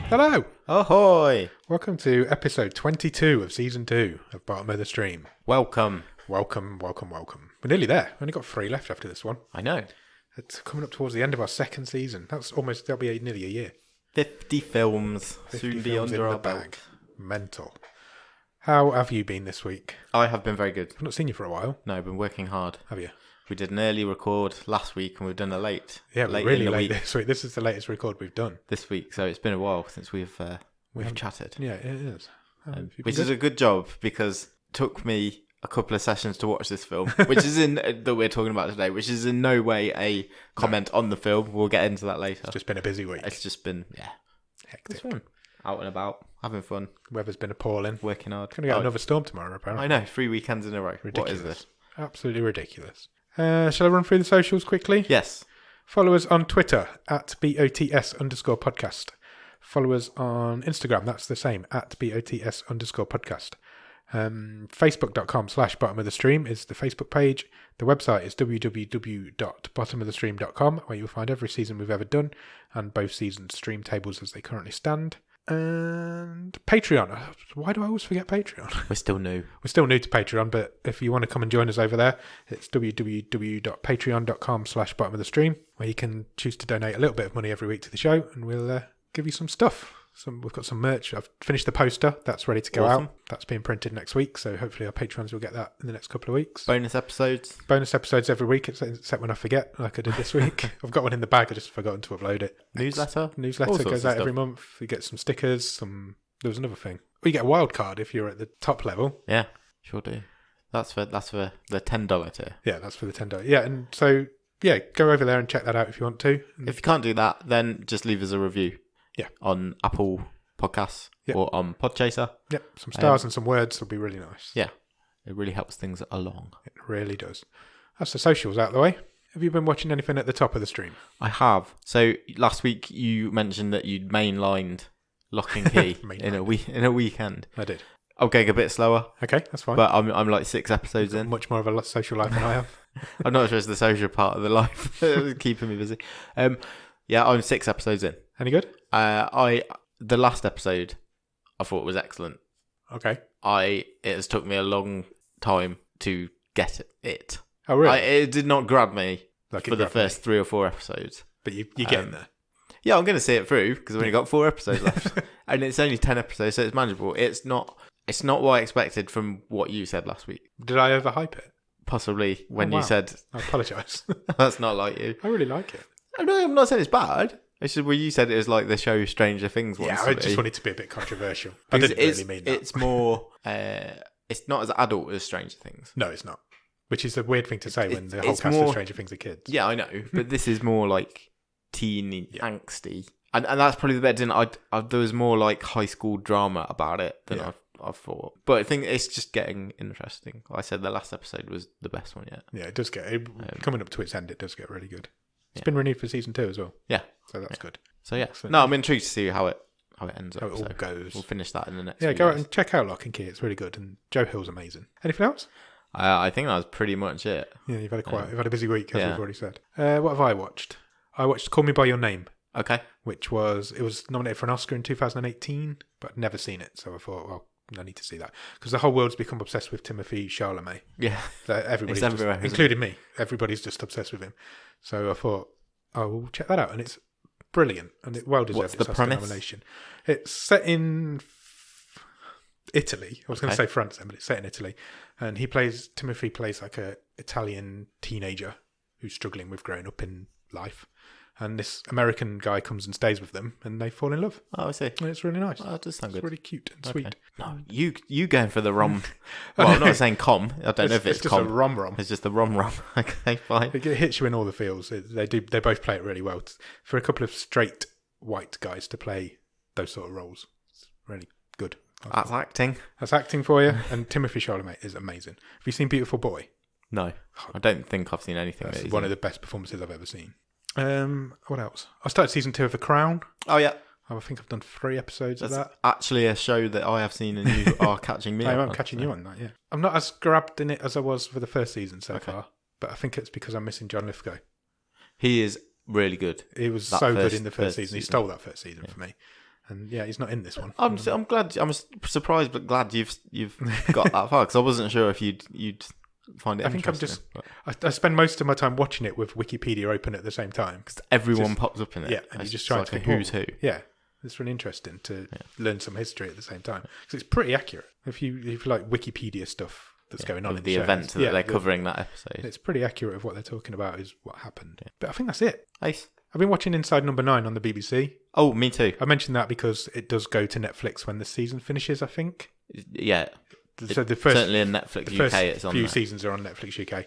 Hello! Ahoy! Welcome to episode 22 of season 2 of Bottom of the Stream. Welcome. Welcome. We're nearly there. We've only got 3 left after this one. I know. It's coming up towards the end of our second season. That'll be nearly a year. 50 films. 50 soon be films under in our the bag. belt. Mental. How have you been this week? I have been very good. I've not seen you for a while. No, I've been working hard. Have you? We did an early record last week and we've done a late. Yeah, we're really in the late week this week. This is the latest record we've done. this week, so it's been a while since we've chatted. Yeah, it is. Which is a good job because it took me a couple of sessions to watch this film, which is that we're talking about today, which is in no way a comment on the film. We'll get into that later. It's just been a busy week. It's just been, Hectic. it's fun. Out and about, having fun, Weather's been appalling. working hard. Going to get another storm tomorrow, apparently. I know, 3 weekends in a row. Ridiculous. What is this? Absolutely ridiculous. Shall I run through the socials quickly? Yes. Follow us on Twitter at BOTS_podcast. Follow us on Instagram. That's the same, at BOTS_podcast. Facebook.com/bottom of the stream is the Facebook page. The website is www.bottomofthestream.com, where you'll find every season we've ever done and both seasons' stream tables as they currently stand. And Patreon. Why do I always forget Patreon? We're still new. We're still new to Patreon, but if you want to come and join us over there, it's www.patreon.com/bottom of the stream, where you can choose to donate a little bit of money every week to the show, and we'll give you some stuff. We've got some merch. I've finished the poster. That's ready to go Awesome. out. That's being printed next week, so hopefully our patrons will get that in the next couple of weeks. Bonus episodes. Bonus episodes every week, except when I forget, like I did this week. I've got one in the bag. I just forgotten to upload it. Newsletter Newsletter goes out every month. You get some stickers. There was another thing. Well, you get a wild card if you're at the top level. Yeah, sure do. That's for the $10 tier. Yeah, that's for the $10. Yeah, and so yeah, go over there and check that out if you want to. If you can't do that, then just leave us a review. Yeah. On Apple Podcasts or on Podchaser. Yep, some stars and some words will be really nice. Yeah, it really helps things along. It really does. That's the socials out of the way. Have you been watching anything at the top of the stream? I have. So last week you mentioned that you'd mainlined Locke and Key in a weekend. I did. I'm going a bit slower. Okay, that's fine. But I'm like 6 episodes in. Much more of a social life than I have. I'm not sure it's the social part of the life keeping me busy. Yeah, I'm 6 episodes in. Any good? The last episode I thought was excellent. Okay. It has took me a long time to get it. Oh, really? It did not grab me Like for the first 3 or 4 episodes. But you're getting there. Yeah, I'm going to see it through because I've only got 4 episodes left. And it's only 10 episodes, so it's manageable. It's not what I expected from what you said last week. Did I overhype it? Possibly when wow. you said... I apologise. That's not like you. I really like it. I'm not saying it's bad. It's just where you said it was like the show Stranger Things was. Yeah, I just wanted to be a bit controversial. I didn't really mean that. It's more... it's not as adult as Stranger Things. No, it's not. Which is a weird thing to say when the whole cast of Stranger Things are kids. Yeah, I know. But this is more like teeny, angsty. And that's probably the bit. There was more like high school drama about it than I thought. But I think it's just getting interesting. Like I said, the last episode was the best one yet. Yeah, it does coming up to its end, it does get really good. It's been renewed for season 2 as well. Yeah. So that's good. So yeah. No, I'm intrigued to see how it ends up. How it all goes. We'll finish that in the next Yeah, few go out days. and check out Locke and Key. It's really good. And Joe Hill's amazing. Anything else? I think that was pretty much it. Yeah, you've had a busy week, as we've already said. What have I watched? I watched Call Me By Your Name. Okay. Which was nominated for an Oscar in 2018, but I'd never seen it. So I thought, well, I need to see that. Because the whole world's become obsessed with Timothée Chalamet. Yeah. Everybody's everywhere, including me. Everybody's just obsessed with him. So I thought, we'll check that out. And it's brilliant. And it well deserves its Oscar nomination. It's set in Italy. I was going to say France then, but it's set in Italy. And Timothy plays like a Italian teenager who's struggling with growing up in life. And this American guy comes and stays with them, and they fall in love. Oh, I see. And it's really nice. Oh, that does sound good. It's really cute and sweet. No, you going for the rom? Well, I'm not saying com. I don't know if it's just com. a rom. It's just the rom. Okay, fine. It hits you in all the feels. They both play it really well. For a couple of straight white guys to play those sort of roles, it's really good. That's acting. That's acting for you. And Timothée Chalamet is amazing. Have you seen Beautiful Boy? No, I don't think I've seen anything. That's one of the best performances I've ever seen. What else? I started season 2 of The Crown. Oh yeah. I think I've done 3 episodes of that. Actually a show that I have seen and you are catching me on. I'm catching you on that, yeah. I'm not as grabbed in it as I was for the first season so far, but I think it's because I'm missing John Lithgow. He is really good. He was so good in the first season. He stole that first season for me. And yeah, he's not in this one. I'm glad. I'm surprised, but glad you've got that far, because I wasn't sure if you'd find it interesting. I spend most of my time watching it with Wikipedia open at the same time. Because everyone pops up in it. Yeah, and you just try to think who's who. Yeah, it's really interesting to learn some history at the same time. Because it's pretty accurate. If you like Wikipedia stuff that's going on in the event that they're covering that episode. It's pretty accurate of what they're talking about is what happened. Yeah. But I think that's it. Nice. I've been watching Inside Number 9 on the BBC. Oh, me too. I mentioned that because it does go to Netflix when the season finishes, I think. Yeah. So the first, certainly in Netflix UK, it's on. Few seasons are on Netflix UK.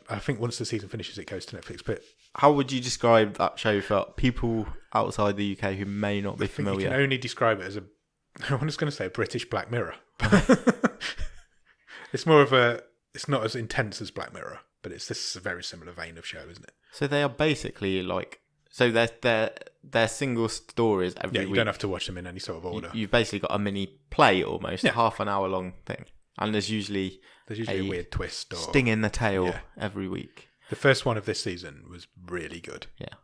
I think once the season finishes, it goes to Netflix. But how would you describe that show for people outside the UK who may not be familiar? You can only describe it as I'm just going to say a British Black Mirror. It's more of it's not as intense as Black Mirror, but this is a very similar vein of show, isn't it? So they are basically like, so they're single stories every week. You don't have to watch them in any sort of order. You've basically got a mini play almost, half an hour long thing. And there's usually a weird twist or sting in the tail every week. The first one of this season was really good. Yeah.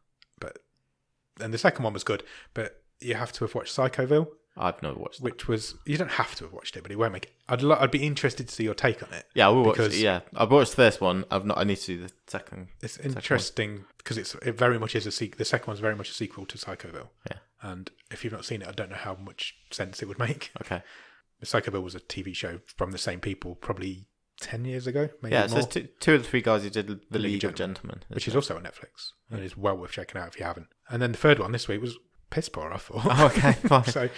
And the second one was good, but you have to have watched Psychoville. I've never watched that. You don't have to have watched it, but it won't make it. I'd be interested to see your take on it. Yeah, I will watch it. Yeah, I've watched the first one. I need to do the second. It's interesting because it very much is a sequel. The second one's very much a sequel to Psychoville. Yeah. And if you've not seen it, I don't know how much sense it would make. Okay. Psychoville was a TV show from the same people probably 10 years ago, maybe more. So it's two of the three guys who did The League of Gentlemen. Which is also on Netflix and is well worth checking out if you haven't. And then the third one this week was piss poor, I thought. Oh, okay, fine. So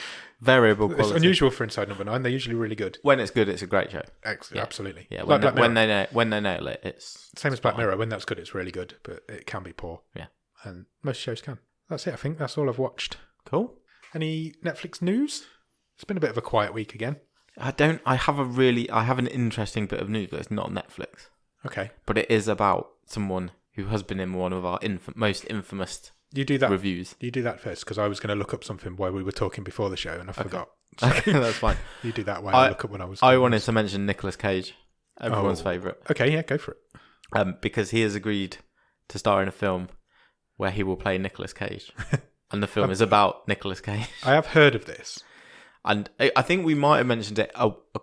variable quality. It's unusual for Inside Number 9. They're usually really good. When it's good, it's a great show. Excellent, absolutely. Yeah, when they nail it, it's same as Black Mirror. When that's good, it's really good, but it can be poor. Yeah, and most shows can. That's it. I think that's all I've watched. Cool. Any Netflix news? It's been a bit of a quiet week again. I have an interesting bit of news, but it's not Netflix. Okay. But it is about someone who has been in one of our most infamous reviews. You do that first, because I was going to look up something while we were talking before the show, and I forgot. So okay, that's fine. You do that while I look up when I was... I wanted to mention Nicolas Cage, everyone's favourite. Okay, yeah, go for it. Because he has agreed to star in a film where he will play Nicolas Cage. And the film is about Nicolas Cage. I have heard of this. And I think we might have mentioned it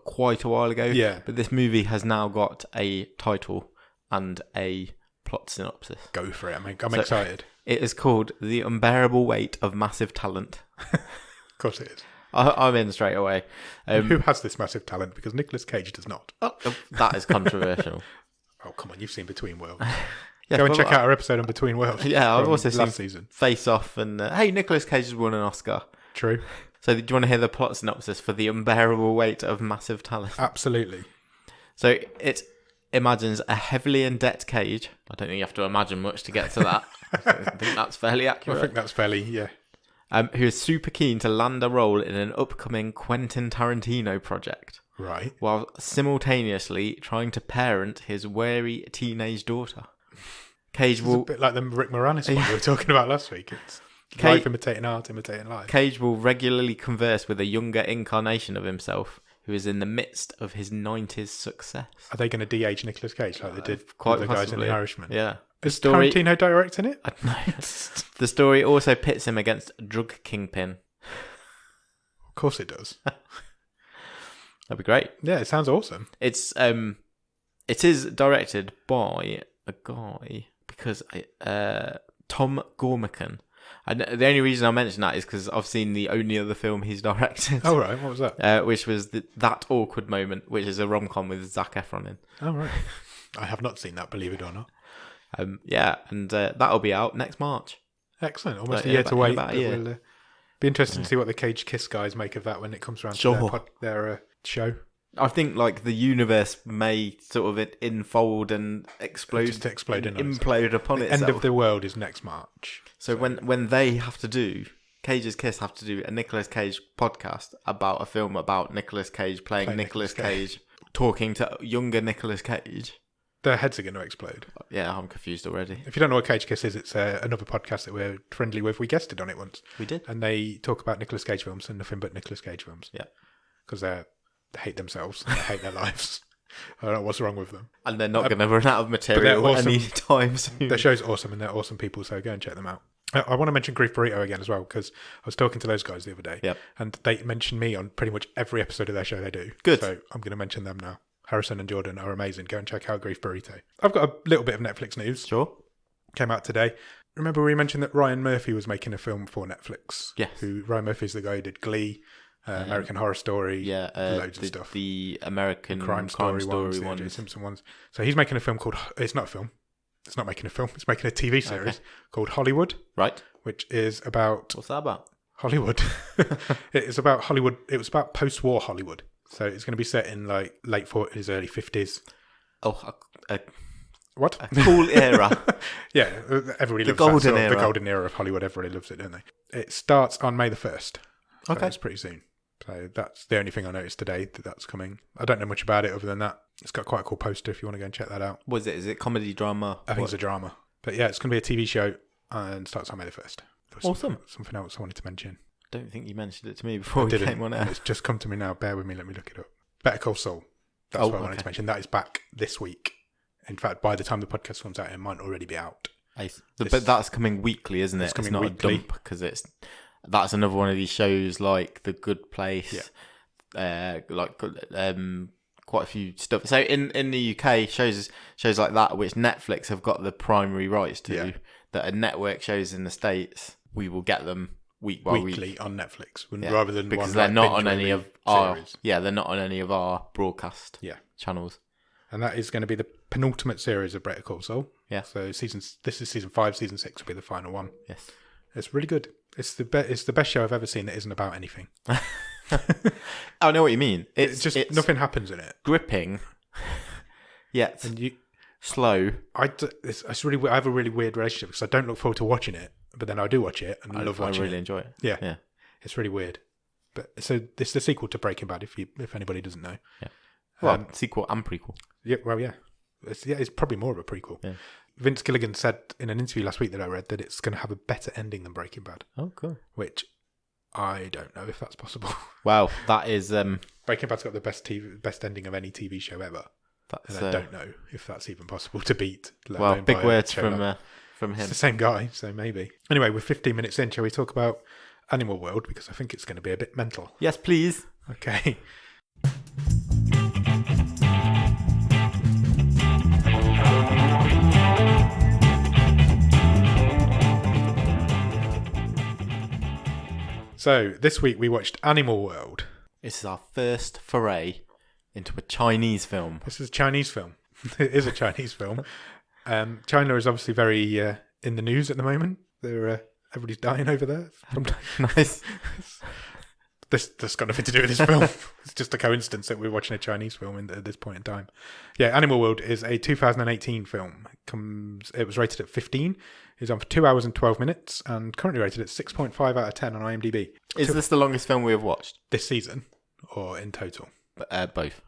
quite a while ago. Yeah. But this movie has now got a title and a plot synopsis. Go for it. I'm excited. It is called The Unbearable Weight of Massive Talent. Of course it is. I'm in straight away. Who has this massive talent? Because Nicolas Cage does not. That is controversial. Oh, come on. You've seen Between Worlds. Go and check out our episode on Between Worlds. Yeah, I've also seen season. Face Off and hey, Nicolas Cage has won an Oscar. True. So do you want to hear the plot synopsis for The Unbearable Weight of Massive Talent? Absolutely. So it imagines a heavily in debt Cage. I don't think you have to imagine much to get to that. I think that's fairly accurate. I think that's fairly, yeah. Who is super keen to land a role in an upcoming Quentin Tarantino project. Right. While simultaneously trying to parent his wary teenage daughter. Cage will... a bit like the Rick Moranis one we were talking about last week. It's life imitating art, imitating life. Cage will regularly converse with a younger incarnation of himself who is in the midst of his 90s success. Are they going to de-age Nicolas Cage like they did quite with the guys in The Irishman? Yeah. Is Tarantino directing it? No. The story also pits him against a drug kingpin. Of course it does. That'd be great. Yeah, it sounds awesome. It is directed by a guy because Tom Gormican. And the only reason I mention that is because I've seen the only other film he's directed. Oh, right. What was that? Which was That Awkward Moment, which is a rom-com with Zac Efron in. Oh, right. I have not seen that, believe it or not. Yeah, and that'll be out next March. Excellent. Almost a year to wait. About a year. We'll be interesting to see what the Cage Kiss guys make of that when it comes around to their show. I think like the universe may sort of enfold and explode, just explode implode upon itself. End of the world is next March. So when they have to do Cage's Kiss have to do a Nicolas Cage podcast about a film about Nicolas Cage playing Nicolas Cage, talking to younger Nicolas Cage. Their heads are going to explode. Yeah, I'm confused already. If you don't know what Cage Kiss is, it's another podcast that we're friendly with. We guested on it once. We did. And they talk about Nicolas Cage films and nothing but Nicolas Cage films. Yeah. Because they hate themselves and they hate their lives. I don't know what's wrong with them. And they're not going to run out of material anytime soon. Their show's awesome and they're awesome people, so go and check them out. I want to mention Grief Burrito again as well, because I was talking to those guys the other day, and they mentioned me on pretty much every episode of their show they do. Good. So I'm going to mention them now. Harrison and Jordan are amazing. Go and check out Grief Burrito. I've got a little bit of Netflix news. Sure. Came out today. Remember we mentioned that Ryan Murphy was making a film for Netflix? Yes. Ryan Murphy's the guy who did Glee, American Horror Story, loads of stuff. The American Crime Story ones, the O.J. Simpson ones. So he's making a film called... It's not a film. It's not making a film. It's making a TV series called Hollywood. Right. Which is about... What's that about? Hollywood. It's about Hollywood. It was about post-war Hollywood. So it's going to be set in like late 40s, early 50s. Oh, what? A cool era. Yeah, everybody loves golden that era. The golden era of Hollywood. Everybody loves it, don't they? It starts on May the 1st. So Okay. it's pretty soon. So that's the only thing I noticed today that's coming. I don't know much about it other than that. It's got quite a cool poster if you want to go and check that out. What is it? Is it comedy, drama? I think it's a drama. But yeah, it's going to be a TV show and starts on May the 1st. Awesome. Something else I wanted to mention. I don't think you mentioned it to me before we came on air. It's just come to me now. Bear with me. Let me look it up. Better Call Saul. That's what I wanted to mention. That is back this week. In fact, by the time the podcast comes out, it might already be out. But that's coming wequite, isn't it? It's not weekly. A dump, because that's another one of these shows like The Good Place. Yeah. Quite a few stuff. So in the UK, shows like that, which Netflix have got the primary rights to, that are network shows in the States, we will get them weekly on Netflix, rather than because one, they're like, not on any of our series. they're not on any of our broadcast channels. And that is going to be the penultimate series of Better Call Saul. Yeah. So this is season 5. Season 6 will be the final one. Yes. It's really good. It's the best show I've ever seen that isn't about anything. I know what you mean. It's nothing happens in it. Gripping. Yet slow. I have a really weird relationship because I don't look forward to watching it, but then I do watch it and love watching it. I really enjoy it. Yeah. It's really weird. But so this is the sequel to Breaking Bad. If anybody doesn't know. Yeah. Well, sequel and prequel. Yeah. Well, yeah. It's probably more of a prequel. Yeah. Vince Gilligan said in an interview last week that I read that it's going to have a better ending than Breaking Bad. Oh, cool. Which I don't know if that's possible. Wow, that is... Breaking Bad's got the best ending of any TV show ever. And I don't know if that's even possible to beat. Well, big words from him. It's the same guy, so maybe. Anyway, we're 15 minutes in. Shall we talk about Animal World? Because I think it's going to be a bit mental. Yes, please. Okay. So, this week we watched Animal World. This is our first foray into a Chinese film. This is a Chinese film. It is a Chinese film. China is obviously very in the news at the moment. Everybody's dying over there. Nice. That's got nothing to do with this film. It's just a coincidence that we're watching a Chinese film at this point in time. Yeah, Animal World is a 2018 film. It was rated at 15. It's on for 2 hours and 12 minutes and currently rated at 6.5 out of 10 on IMDb. Is this the longest film we have watched? This season or in total? Both.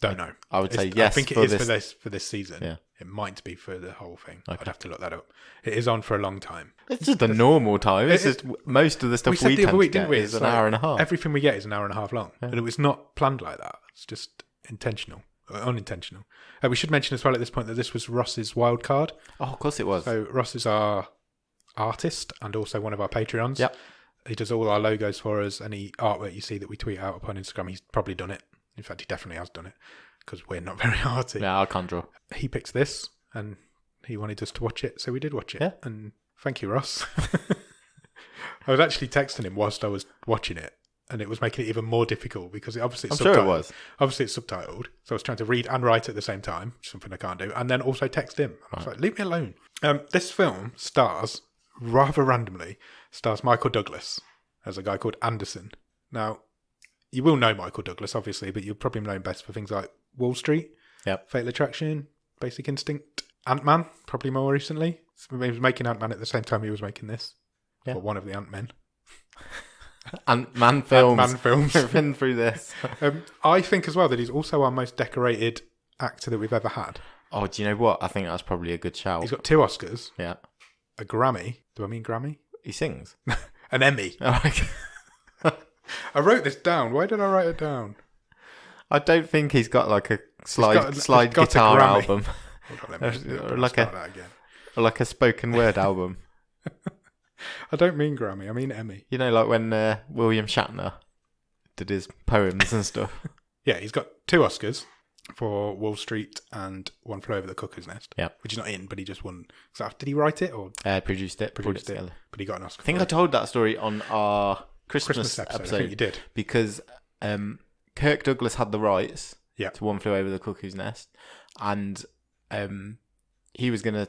Don't know. I would say yes. I think it is for this season. Yeah. It might be for the whole thing. Okay. I'd have to look that up. It is on for a long time. It's just a normal time. It's just most of the stuff we tend to get is an hour and a half. Everything we get is an hour and a half long. Yeah. And it was not planned like that. It's just intentional. Unintentional. We should mention as well at this point that this was Ross's wild card. Oh, of course it was. So Ross is our artist and also one of our Patreons. Yep. He does all our logos for us. Any artwork you see that we tweet out upon Instagram, he's probably done it. In fact, he definitely has done it because we're not very arty. Yeah, I can't draw. He picked this and he wanted us to watch it, so we did watch it. Yeah. And thank you, Ross. I was actually texting him whilst I was watching it, and it was making it even more difficult because obviously it's subtitled. Sure it was. Obviously it's subtitled, so I was trying to read and write at the same time, something I can't do, and then also text him. I was like, leave me alone. This film stars, rather randomly, Michael Douglas as a guy called Anderson. Now, you will know Michael Douglas, obviously, but you'll probably know him best for things like Wall Street, Fatal Attraction, Basic Instinct, Ant-Man, probably more recently. He was making Ant-Man at the same time he was making this. Yeah. Or one of the Ant-Men. Ant-Man films. Ant-Man films. We've been through this. I think as well that he's also our most decorated actor that we've ever had. Oh, do you know what? I think that's probably a good shout. He's got 2 Oscars. Yeah. A Grammy. Do I mean Grammy? He sings. An Emmy. Oh, okay. I wrote this down. Why did I write it down? I don't think he's got like a slide guitar album. Hold on, let me start that again. Or like a spoken word album. I don't mean Grammy, I mean Emmy. You know, like when William Shatner did his poems and stuff. Yeah, he's got 2 Oscars for Wall Street and One Flew Over the Cuckoo's Nest. Yeah. Which is not in, but he just won. So did he write it or produced it? Produced it, but he got an Oscar. I think I told that story on our Christmas episode. I think you did. Because Kirk Douglas had the rights to One Flew Over the Cuckoo's Nest, and he was going to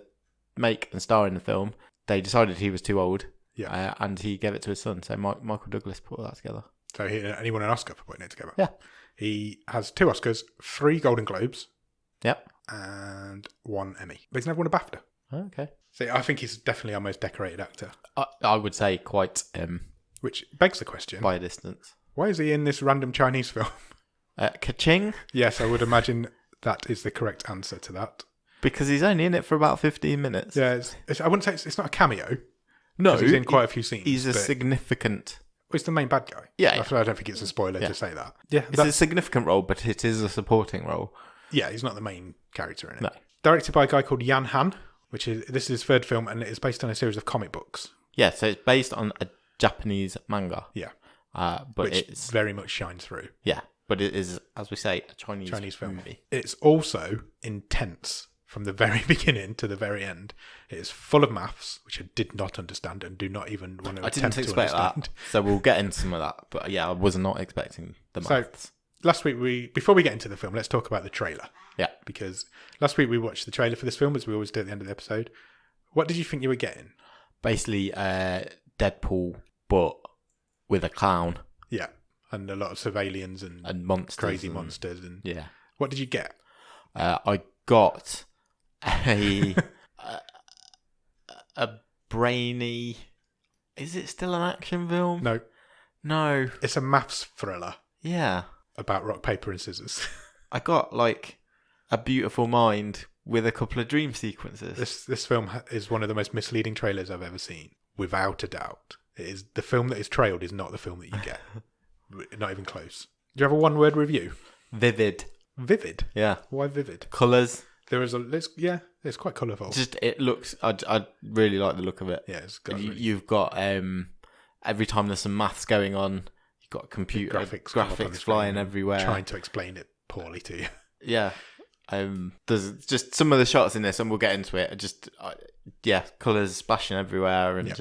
make and star in the film. They decided he was too old, and he gave it to his son. So Michael Douglas put all that together. So he won an Oscar for putting it together. Yeah. He has 2 Oscars, 3 Golden Globes. Yep. And 1 Emmy. But he's never won a BAFTA. Oh, okay. So I think he's definitely our most decorated actor. I would say quite... which begs the question... by a distance. Why is he in this random Chinese film? Ka-ching? Yes, I would imagine that is the correct answer to that. Because he's only in it for about 15 minutes. Yeah, I wouldn't say it's not a cameo. No. He's in quite a few scenes. He's a significant... Well, he's the main bad guy. Yeah. I don't think it's a spoiler to say that. Yeah, it's a significant role, but it is a supporting role. Yeah, he's not the main character in it. No. Directed by a guy called Yan Han, this is his 3rd film, and it's based on a series of comic books. Yeah, so it's based on a Japanese manga. Yeah. But which it's very much shines through. Yeah, but it is, as we say, a Chinese film. movie. It's also intense from the very beginning to the very end. It is full of maths, which I did not understand and do not even want to attempt to understand. That, so we'll get into some of that. But yeah, I was not expecting the maths. So last week, before we get into the film, let's talk about the trailer. Yeah. Because last week we watched the trailer for this film, as we always do at the end of the episode. What did you think you were getting? Basically, Deadpool, but with a clown. Yeah. And a lot of civilians and monsters. Crazy monsters. And yeah. What did you get? I got a brainy... Is it still an action film? No. It's a maths thriller. Yeah. About rock, paper and scissors. I got like a beautiful mind with a couple of dream sequences. This film is one of the most misleading trailers I've ever seen, without a doubt. It is the film that is trailed is not the film that you get. Not even close. Do you have a 1-word review? Vivid. Vivid? Yeah. Why vivid? Colours. It's quite colourful. It looks. I really like the look of it. Yeah, it's got. You've got every time there's some maths going on, you've got computer graphics flying everywhere, trying to explain it poorly to you. Yeah, there's just some of the shots in this, and we'll get into it. Colours splashing everywhere, and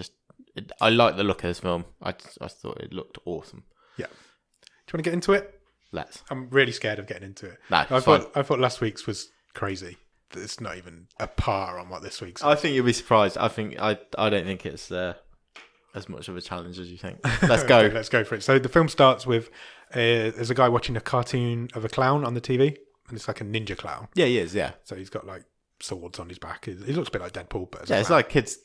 I like the look of this film. I thought it looked awesome. Yeah. Do you want to get into it? Let's. I'm really scared of getting into it. No, I thought last week's was crazy. It's not even a par on what this week's is. I think you'll be surprised. I don't think it's as much of a challenge as you think. Let's go. Okay, let's go for it. So the film starts with there's a guy watching a cartoon of a clown on the TV, and it's like a ninja clown. Yeah, he is. Yeah. So he's got like swords on his back. He looks a bit like Deadpool, but it's like kids'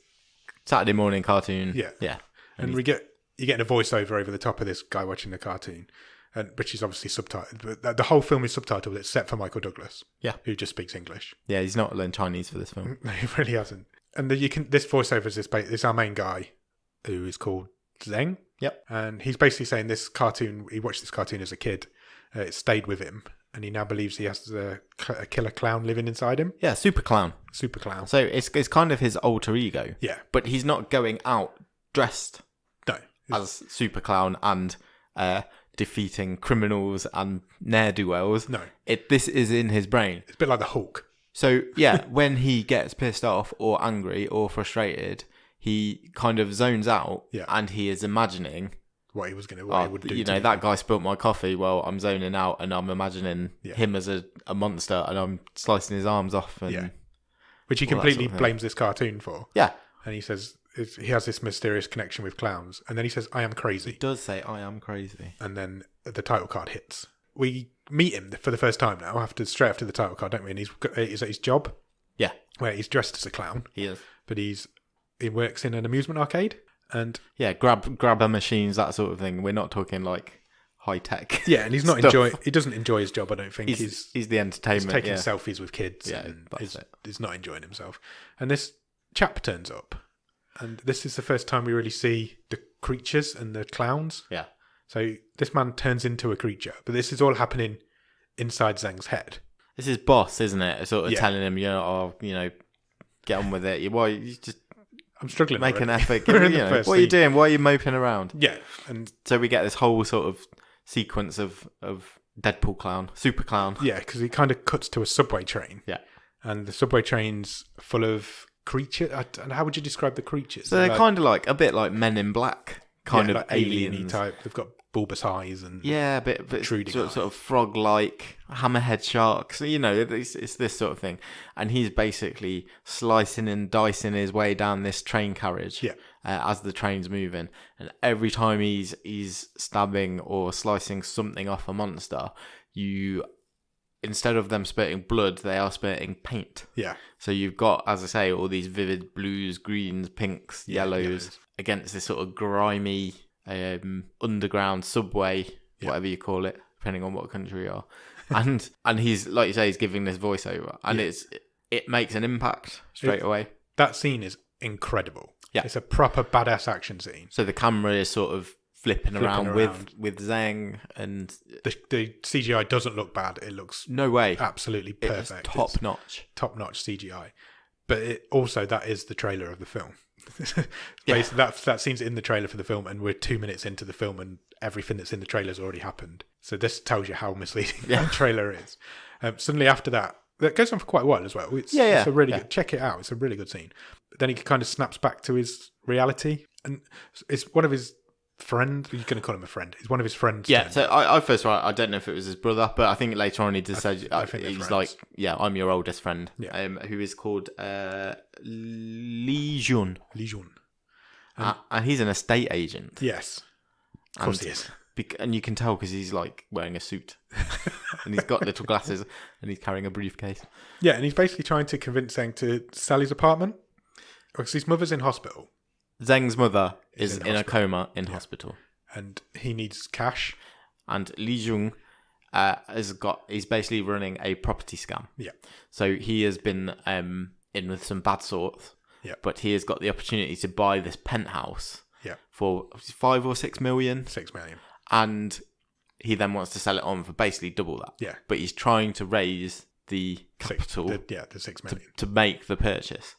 Saturday morning cartoon. Yeah, yeah. And you're getting a voiceover over the top of this guy watching the cartoon. Which is obviously subtitled. But the whole film is subtitled except for Michael Douglas, who just speaks English. Yeah, he's not learned Chinese for this film. No, he really hasn't. And this voiceover is this our main guy, who is called Zeng. Yep. And he's basically saying this cartoon. He watched this cartoon as a kid. It stayed with him, and he now believes he has a killer clown living inside him. Yeah, super clown. Super clown. So it's kind of his alter ego. Yeah. But he's not going out dressed. No. As super clown and defeating criminals and ne'er-do-wells. No. This is in his brain. It's a bit like the Hulk. So, yeah, when he gets pissed off or angry or frustrated, he kind of zones out and he is imagining what he would do. That guy spilt my coffee. Well, I'm zoning out and I'm imagining him as a monster and I'm slicing his arms off. And which he completely blames this cartoon for. Yeah. And he says he has this mysterious connection with clowns. And then he says, I am crazy. He does say, I am crazy. And then the title card hits. We meet him for the first time now, straight after the title card, don't we? And he's at his job. Yeah. Where he's dressed as a clown. He is. But he works in an amusement arcade. And grabber machines, that sort of thing. We're not talking like high tech. Yeah, and he's not he doesn't enjoy his job, I don't think. He's the entertainment. He's taking selfies with kids and he's not enjoying himself. And this chap turns up. And this is the first time we really see the creatures and the clowns. Yeah. So this man turns into a creature, but this is all happening inside Zhang's head. This is boss, isn't it? Sort of telling him, get on with it. I'm struggling. Make already. an effort. What are you doing? Why are you moping around? Yeah, and so we get this whole sort of sequence of Deadpool clown, super clown. Yeah, because it kind of cuts to a subway train. Yeah, and the subway train's full of creatures. How would you describe the creatures? So they're kind of like a bit like Men in Black, kind of like alien type. They've got bulbous eyes and a bit sort of frog-like, hammerhead sharks. So, it's this sort of thing, and he's basically slicing and dicing his way down this train carriage. Yeah. As the train's moving, and every time he's stabbing or slicing something off a monster, instead of them spurting blood, they are spurting paint. Yeah. So you've got, as I say, all these vivid blues, greens, pinks, yellows against this sort of grimy underground subway, whatever you call it, depending on what country you are. And he's, like you say, he's giving this voiceover, and it makes an impact straight away. That scene is incredible. Yeah. It's a proper badass action scene. So the camera is sort of flipping around with Zhang, and the CGI doesn't look bad. It looks no way absolutely perfect. It's top notch CGI. But that is the trailer of the film. Basically, that scene's in the trailer for the film, and we're 2 minutes into the film, and everything that's in the trailer's already happened. So this tells you how misleading that trailer is. Suddenly after that goes on for quite a while as well. It's a really good. Check it out. It's a really good scene. But then he kind of snaps back to his reality, and it's one of his friends. You're going to call him a friend. It's one of his friends. Yeah. So I first, I don't know if it was his brother, but I think later on he just said he's like, I'm your oldest friend. Yeah. Who is called Lee Jun. And he's an estate agent. Yes. Of course he is. And you can tell because he's like wearing a suit and he's got little glasses and he's carrying a briefcase. Yeah, and he's basically trying to convince Zhang to sell his apartment because his mother's in hospital. Zhang's mother is in a coma in hospital. And he needs cash. And Li Jung he's basically running a property scam. Yeah. So he has been in with some bad sorts. Yeah. But he has got the opportunity to buy this penthouse. Yeah. For 5 or 6 million. 6 million. And he then wants to sell it on for basically double that. Yeah. But he's trying to raise the capital. The 6 million. To make the purchase.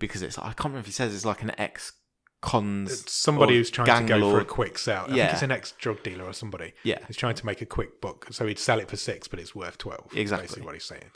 Because I can't remember if he says it's like an ex-cons. It's somebody who's trying to go for a quick sell. I think it's an ex-drug dealer or somebody. Yeah. He's trying to make a quick buck. So he'd sell it for 6, but it's worth 12. Exactly. Basically what he's saying.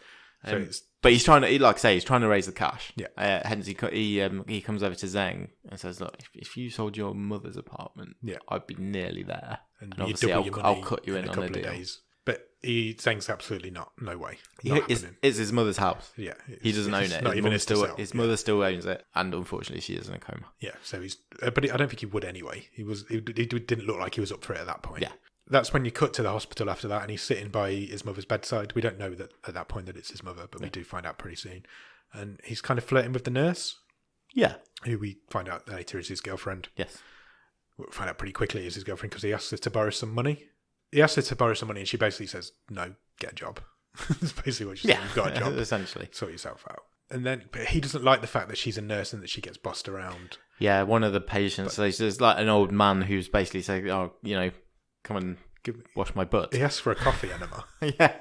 So but he's trying to, like I say, he's trying to raise the cash. Yeah. Hence, he comes over to Zhang and says, "Look, if you sold your mother's apartment, I'd be nearly there, and obviously I'll cut you in on a deal." Days. But Zhang's absolutely not. No way. It's his mother's house. Yeah. He doesn't own it. Not even his mother still owns it, and unfortunately, she is in a coma. Yeah. So he's, but I don't think he would anyway. He didn't look like he was up for it at that point. Yeah. That's when you cut to the hospital after that, and he's sitting by his mother's bedside. We don't know that at that point that it's his mother, but we do find out pretty soon. And he's kind of flirting with the nurse. Yeah. Who we find out later is his girlfriend. Yes. We'll find out pretty quickly is his girlfriend because he asks her to borrow some money. He asks her to borrow some money, and she basically says, "No, get a job." That's basically what she says. You've got a job. Essentially. Sort yourself out. And then, but he doesn't like the fact that she's a nurse and that she gets bossed around. Yeah, one of the patients, there's like an old man who's basically saying, come and wash my butt. He asks for a coffee enema. Yeah.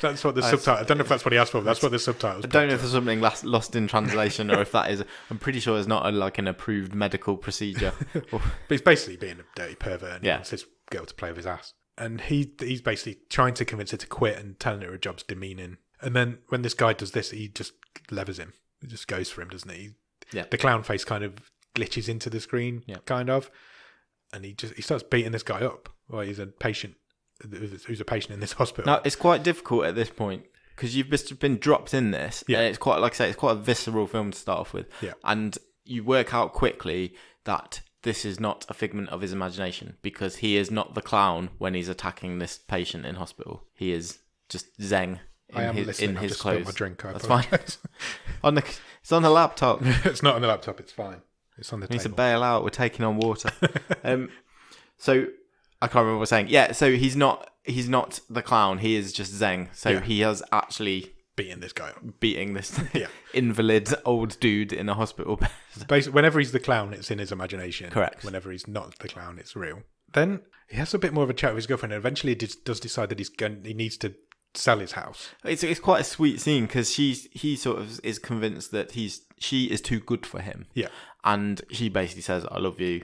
That's what the subtitle. I don't know if that's what he asked for. But that's what the subtitles. I don't know if there's something lost in translation or if that is. I'm pretty sure it's not an approved medical procedure. But he's basically being a dirty pervert and he wants this girl to play with his ass. And he's basically trying to convince her to quit and telling her job's demeaning. And then when this guy does this, he just levers him. He just goes for him, doesn't he? Yeah. The clown face kind of glitches into the screen, kind of, and he starts beating this guy up. Well, he's a patient who's a patient in this hospital. Now, it's quite difficult at this point because you've just been dropped in this. Yeah. And it's quite, like I say, it's quite a visceral film to start off with. Yeah. And you work out quickly that this is not a figment of his imagination because he is not the clown when he's attacking this patient in hospital. He is just Zhang in his clothes. My drink. That's fine. It's on the laptop. It's not on the laptop. It's fine. It's on the table. Needs to bail out. We're taking on water. So I can't remember what I was saying. Yeah. So he's not the clown. He is just Zhang. So he has actually beating this guy up. Beating this invalid old dude in a hospital bed. Basically, whenever he's the clown, it's in his imagination. Correct. Whenever he's not the clown, it's real. Then he has a bit more of a chat with his girlfriend, and eventually he does decide that he needs to sell his house. It's quite a sweet scene because he sort of is convinced that she is too good for him. Yeah. And she basically says, I love you.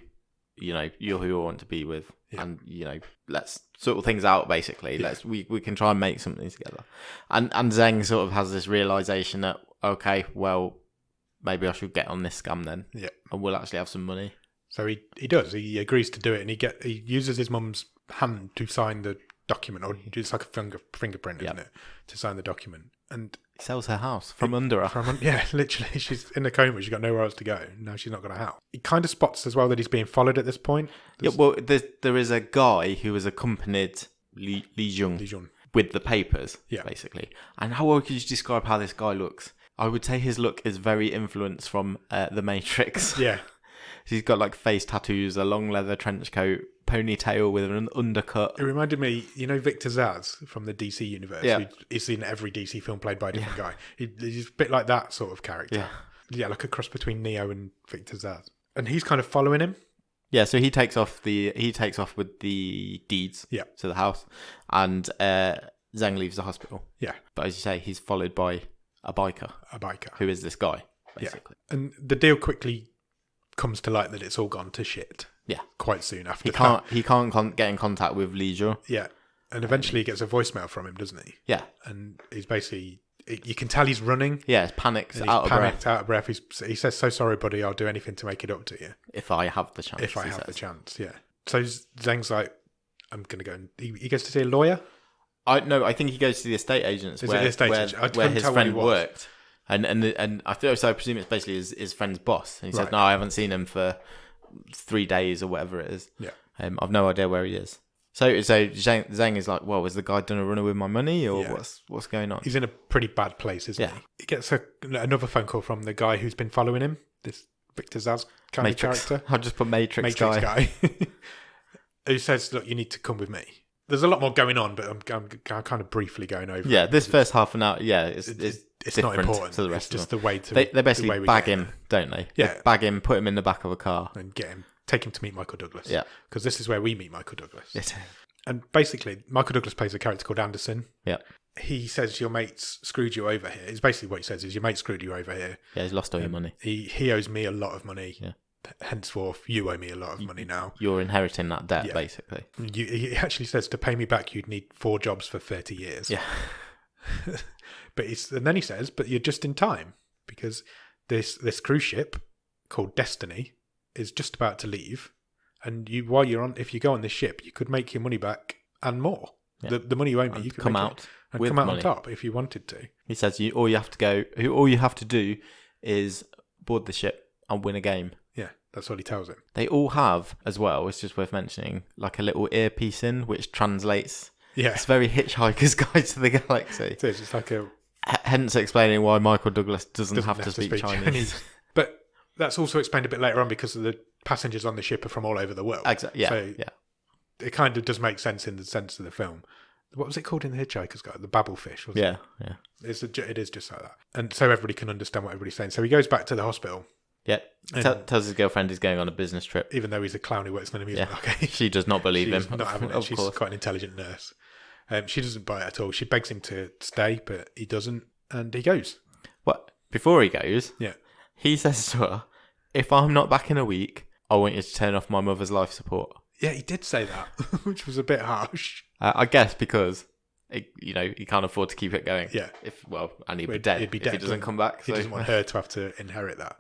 You know, you're who I want to be with. Yeah. And, you know, let's sort things out, basically. Yeah. We can try and make something together. And Zheng sort of has this realization that, okay, well, maybe I should get on this scam then. Yeah. And we'll actually have some money. So he does. He agrees to do it, and he uses his mum's hand to sign the document, or it's like a fingerprint, isn't it, to sign the document. And he sells her house from under her. Yeah, literally. She's in a coma. She's got nowhere else to go. Now she's not got a house. He kind of spots as well that he's being followed at this point. Yeah, well, there is a guy who has accompanied Li Jun with the papers, basically. And how well could you describe how this guy looks? I would say his look is very influenced from The Matrix. Yeah. He's got like face tattoos, a long leather trench coat, ponytail with an undercut. It reminded me, you know, Victor Zsasz from the DC universe. Yeah. He's in every DC film played by a different guy. He's a bit like that sort of character. Yeah, like a cross between Neo and Victor Zsasz. And he's kind of following him. Yeah, so he takes off with the deeds to the house, and Zheng leaves the hospital. Yeah. But as you say, he's followed by a biker. Who is this guy, basically. Yeah. And the deal quickly comes to light that it's all gone to shit. Yeah. Quite soon after He can't get in contact with Li Jun. Yeah. And eventually he gets a voicemail from him, doesn't he? Yeah. And he's basically... You can tell he's running. Yeah, he's panicked, out of breath. He says, so sorry, buddy, I'll do anything to make it up to you. If I have the chance. The chance, yeah. So Zheng's like, I'm going to go... He goes to see a lawyer? I think he goes to the estate agents where his friend worked. And I presume it's basically his friend's boss. And he said, no, I haven't seen him for 3 days or whatever it is. Yeah. I've no idea where he is. So Zheng is like, well, has the guy done a runner with my money, or what's going on? He's in a pretty bad place, isn't he? He gets another phone call from the guy who's been following him, this Victor Zsasz kind of character. I'll just put Matrix guy. Who says, look, you need to come with me. There's a lot more going on, but I'm kind of briefly going over it. Yeah, this first half an hour, it's not important to the rest of them. It's just the way to... They basically bag him, don't they? Yeah. They bag him, put him in the back of a car. And take him to meet Michael Douglas. Yeah. Because this is where we meet Michael Douglas. Yes. And basically, Michael Douglas plays a character called Anderson. Yeah. He says, your mate's screwed you over here. It's basically what he says is, your mate screwed you over here. Yeah, he's lost all your money. He owes me a lot of money. Yeah. Henceforth, you owe me a lot of money now. You're inheriting that debt, basically. He actually says, to pay me back, you'd need 4 jobs for 30 years. Yeah. And then he says, but you're just in time, because this cruise ship called Destiny is just about to leave, and if you go on this ship, you could make your money back and more. Yeah. The money you owe me, you could come out on top if you wanted to. He says all you have to do is board the ship and win a game. Yeah, that's what he tells him. They all have, as well, it's just worth mentioning, like a little earpiece in which translates. Yeah. It's very Hitchhiker's Guide to the Galaxy. It is. It's like hence explaining why Michael Douglas doesn't have to speak Chinese. But that's also explained a bit later on because of the passengers on the ship are from all over the world. Exactly. Yeah. So it kind of does make sense in the sense of the film. What was it called in the Hitchhiker's Guide? The Babblefish, wasn't it? Yeah. It is just like that. And so everybody can understand what everybody's saying. So he goes back to the hospital. Yeah. Tells his girlfriend he's going on a business trip. Even though he's a clown who works in an amusement arcade. She does not believe him. Not having it. She's quite an intelligent nurse. She doesn't buy it at all. She begs him to stay, but he doesn't. And he goes. What? Before he goes, he says to her, if I'm not back in a week, I want you to turn off my mother's life support. Yeah, he did say that, which was a bit harsh. I guess because, he can't afford to keep it going. Yeah. And he'd be dead if he doesn't come back. He doesn't want her to have to inherit that.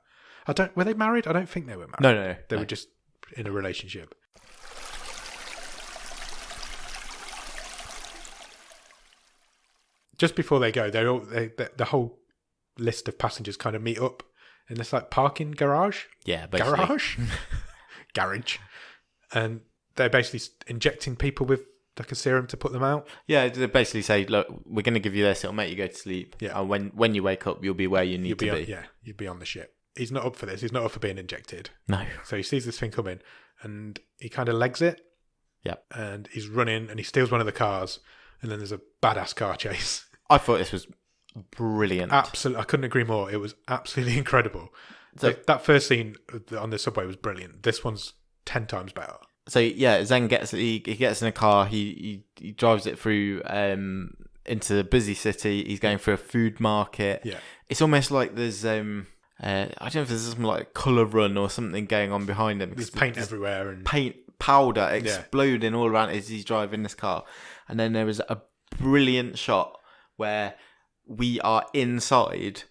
Were they married? I don't think they were married. No. They were just in a relationship. Just before they go, the whole list of passengers kind of meet up in this like parking garage. Yeah, basically. Garage. And they're basically injecting people with like a serum to put them out. Yeah, they basically say, look, we're going to give you this. It'll make you go to sleep. Yeah. And when you wake up, you'll be where you need to be. Yeah, you'll be on the ship. He's not up for this. He's not up for being injected. No. So he sees this thing coming and he kind of legs it. Yeah. And he's running and he steals one of the cars and then there's a badass car chase. I thought this was brilliant. Absolutely. I couldn't agree more. It was absolutely incredible. So, that first scene on the subway was brilliant. This one's 10 times better. So yeah, Zheng gets in a car. He drives it through into the busy city. He's going through a food market. Yeah. It's almost like there's I don't know if there's something like colour run or something going on behind him. There's paint everywhere and powder exploding all around as he's driving this car. And then there is a brilliant shot where we are inside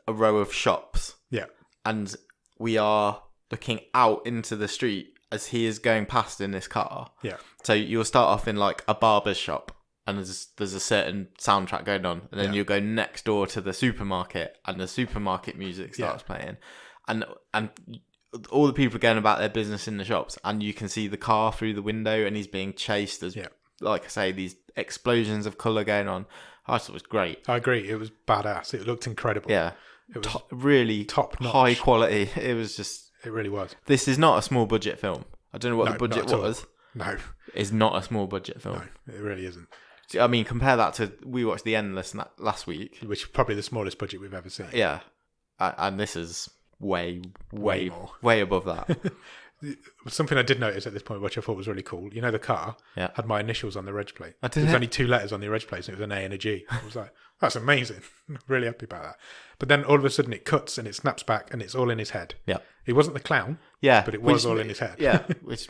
a row of shops. Yeah. And we are looking out into the street as he is going past in this car. Yeah. So you'll start off in like a barber's shop and there's a certain soundtrack going on. And then you'll go next door to the supermarket and the supermarket music starts playing. And all the people are going about their business in the shops, and you can see the car through the window, and he's being chased as, like I say, these explosions of colour going on. I thought it was great. I agree. It was badass. It looked incredible. Yeah. It was really top-notch. High quality. It was just... It really was. This is not a small budget film. I don't know what the budget was. No. It's not a small budget film. No, it really isn't. I mean, compare that to... We watched The Endless last week. Which is probably the smallest budget we've ever seen. Yeah. And this is... way above that. Something I did notice at this point, which I thought was really cool. You know, the car had my initials on the reg plate. There's only 2 letters on the reg plate, so it was an A and a G. I was like, that's amazing. I'm really happy about that. But then all of a sudden it cuts and it snaps back and it's all in his head. Yeah. He wasn't the clown. Yeah. But it was all in his head. Yeah. Which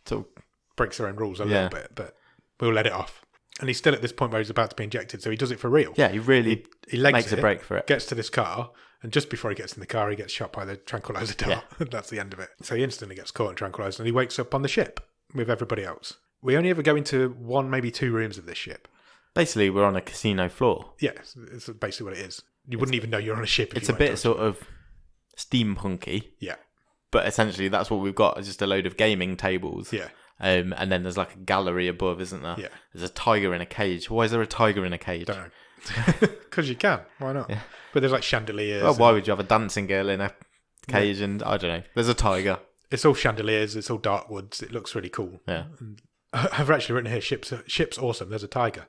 sort of breaks their own rules a little bit, but we'll let it off. And he's still at this point where he's about to be injected, so he does it for real. Yeah, he really makes a break for it. Gets to this car, and just before he gets in the car, he gets shot by the tranquilizer dart. Yeah. That's the end of it. So he instantly gets caught and tranquilized, and he wakes up on the ship with everybody else. We only ever go into 1, maybe 2 rooms of this ship. Basically, we're on a casino floor. Yeah, it's basically what it is. You wouldn't even know you're on a ship. It's a bit sort of steampunky. Yeah. But essentially, that's what we've got, is just a load of gaming tables. Yeah. And then there's like a gallery above, isn't there? Yeah. There's a tiger in a cage. Why is there a tiger in a cage? Don't know. Because you can. Why not? Yeah. But there's like chandeliers. Well, why would you have a dancing girl in a cage? And I don't know. There's a tiger. It's all chandeliers. It's all dark woods. It looks really cool. Yeah. And I've actually written here, ship's awesome. There's a tiger.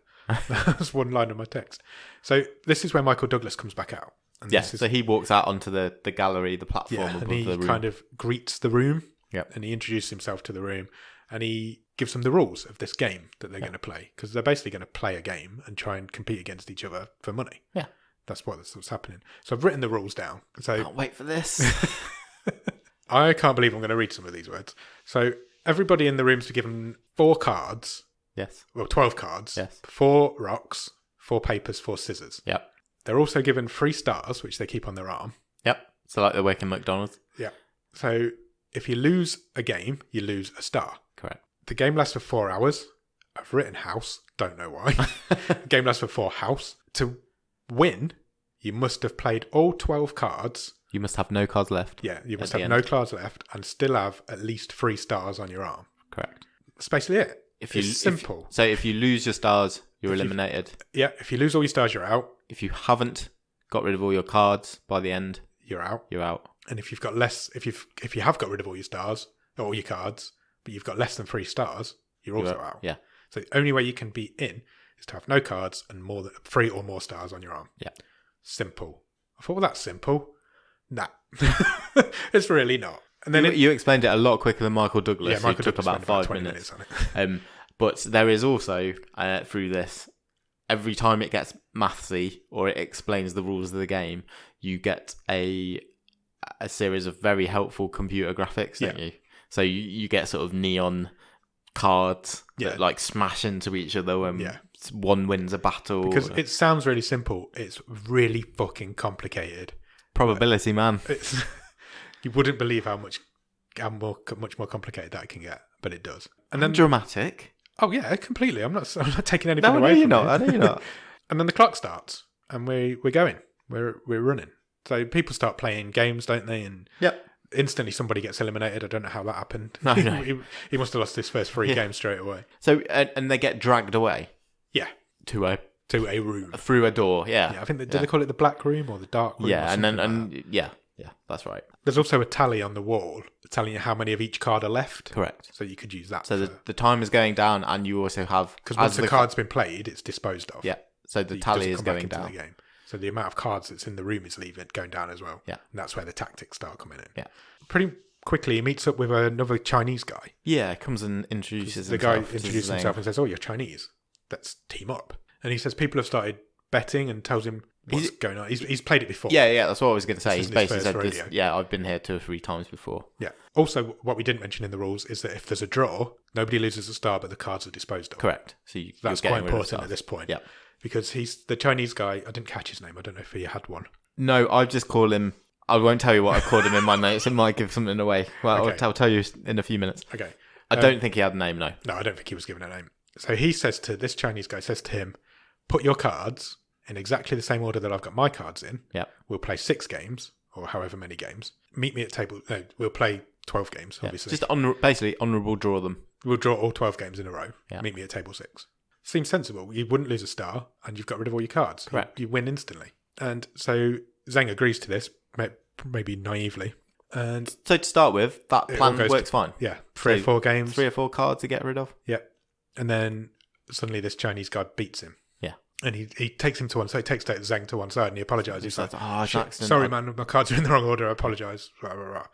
That's one line of my text. So this is where Michael Douglas comes back out. And so he walks out onto the gallery, the platform above the room. And he kind of greets the room. Yeah. And he introduces himself to the room. And he gives them the rules of this game that they're going to play. Because they're basically going to play a game and try and compete against each other for money. Yeah. That's what's happening. So I've written the rules down. So can't wait for this. I can't believe I'm going to read some of these words. So everybody in the room's been given 4 cards. Yes. Well, 12 cards. Yes. 4 rocks, 4 papers, 4 scissors. Yep. They're also given 3 stars, which they keep on their arm. Yep. So like they work in McDonald's. Yeah. So if you lose a game, you lose a star. Correct. The game lasts for 4 hours. I've written house. Don't know why. The game lasts for 4 house. To win, you must have played all 12 cards. You must have no cards left. Yeah, you must have no cards left and still have at least 3 stars on your arm. Correct. That's basically it. It's simple. So if you lose your stars, you're eliminated. If you lose all your stars, you're out. If you haven't got rid of all your cards by the end, you're out. You're out. And if you've got less, if you have got rid of all your stars, or all your cards, but you've got less than 3 stars, you're also out. Yeah. So the only way you can be in is to have no cards and more than 3 or more stars on your arm. Yeah. Simple. I thought, well, that's simple. Nah. It's really not. And then you explained it a lot quicker than Michael Douglas. Yeah, Michael Douglas took about 5 minutes on it. But there is also, through this, every time it gets mathsy or it explains the rules of the game, you get a series of very helpful computer graphics, don't you? So you get sort of neon cards that like smash into each other when one wins a battle. Because it sounds really simple. It's really fucking complicated. Probability, man. You wouldn't believe how much more complicated that can get, but it does. And then dramatic. Oh yeah, completely. I'm not taking anything away from it. I know you're not. And then the clock starts, and we're going. We're running. So people start playing games, don't they? And instantly somebody gets eliminated. I don't know how that happened. No. He must have lost his first 3 games straight away. So and they get dragged away. Yeah. To a room. Through a door. Yeah. I think do they call it the black room or the dark room? Yeah, yeah, that's right. There's also a tally on the wall telling you how many of each card are left. Correct. So you could use that. So the time is going down, and you also have... Because once the card's been played, it's disposed of. Yeah. So the tally is going down. The game. So the amount of cards that's in the room is going down as well. Yeah. And that's where the tactics start coming in. Yeah. Pretty quickly, he meets up with another Chinese guy. Yeah, comes and introduces himself. The guy introduces himself and says, "Oh, you're Chinese. Let's team up." And he says people have started betting and tells him what's going on. He's played it before. Yeah, that's what I was going to say. He's basically said rodeo. this. Yeah, I've been here 2 or 3 times before. Yeah. Also, what we didn't mention in the rules is that if there's a draw, nobody loses a star, but the cards are disposed of. Correct. So that's quite important at this point. Yeah. Because he's the Chinese guy. I didn't catch his name. I don't know if he had one. No, I just call him. I won't tell you what I called him in my notes. It might give something away. Well, okay. I'll tell you in a few minutes. Okay. I don't think he had a name, no. No, I don't think he was given a name. So he says to this Chinese guy, says to him, put your cards in exactly the same order that I've got my cards in. Yeah. We'll play 6 games or however many games. Meet me at table. No, we'll play 12 games, obviously. Just basically honourable draw them. We'll draw all 12 games in a row. Yeah. Meet me at table 6. Seems sensible. You wouldn't lose a star and you've got rid of all your cards. Correct. You win instantly. And so Zheng agrees to this, maybe naively. And so to start with, that plan works fine. Yeah. 3 or 4 games. 3 or 4 cards to get rid of. Yeah. And then suddenly this Chinese guy beats him. Yeah. And he takes him to one side. So he takes Zheng to one side and he apologises. He's like, accident. Sorry, man, my cards are in the wrong order. I apologise. Rah, rah, rah.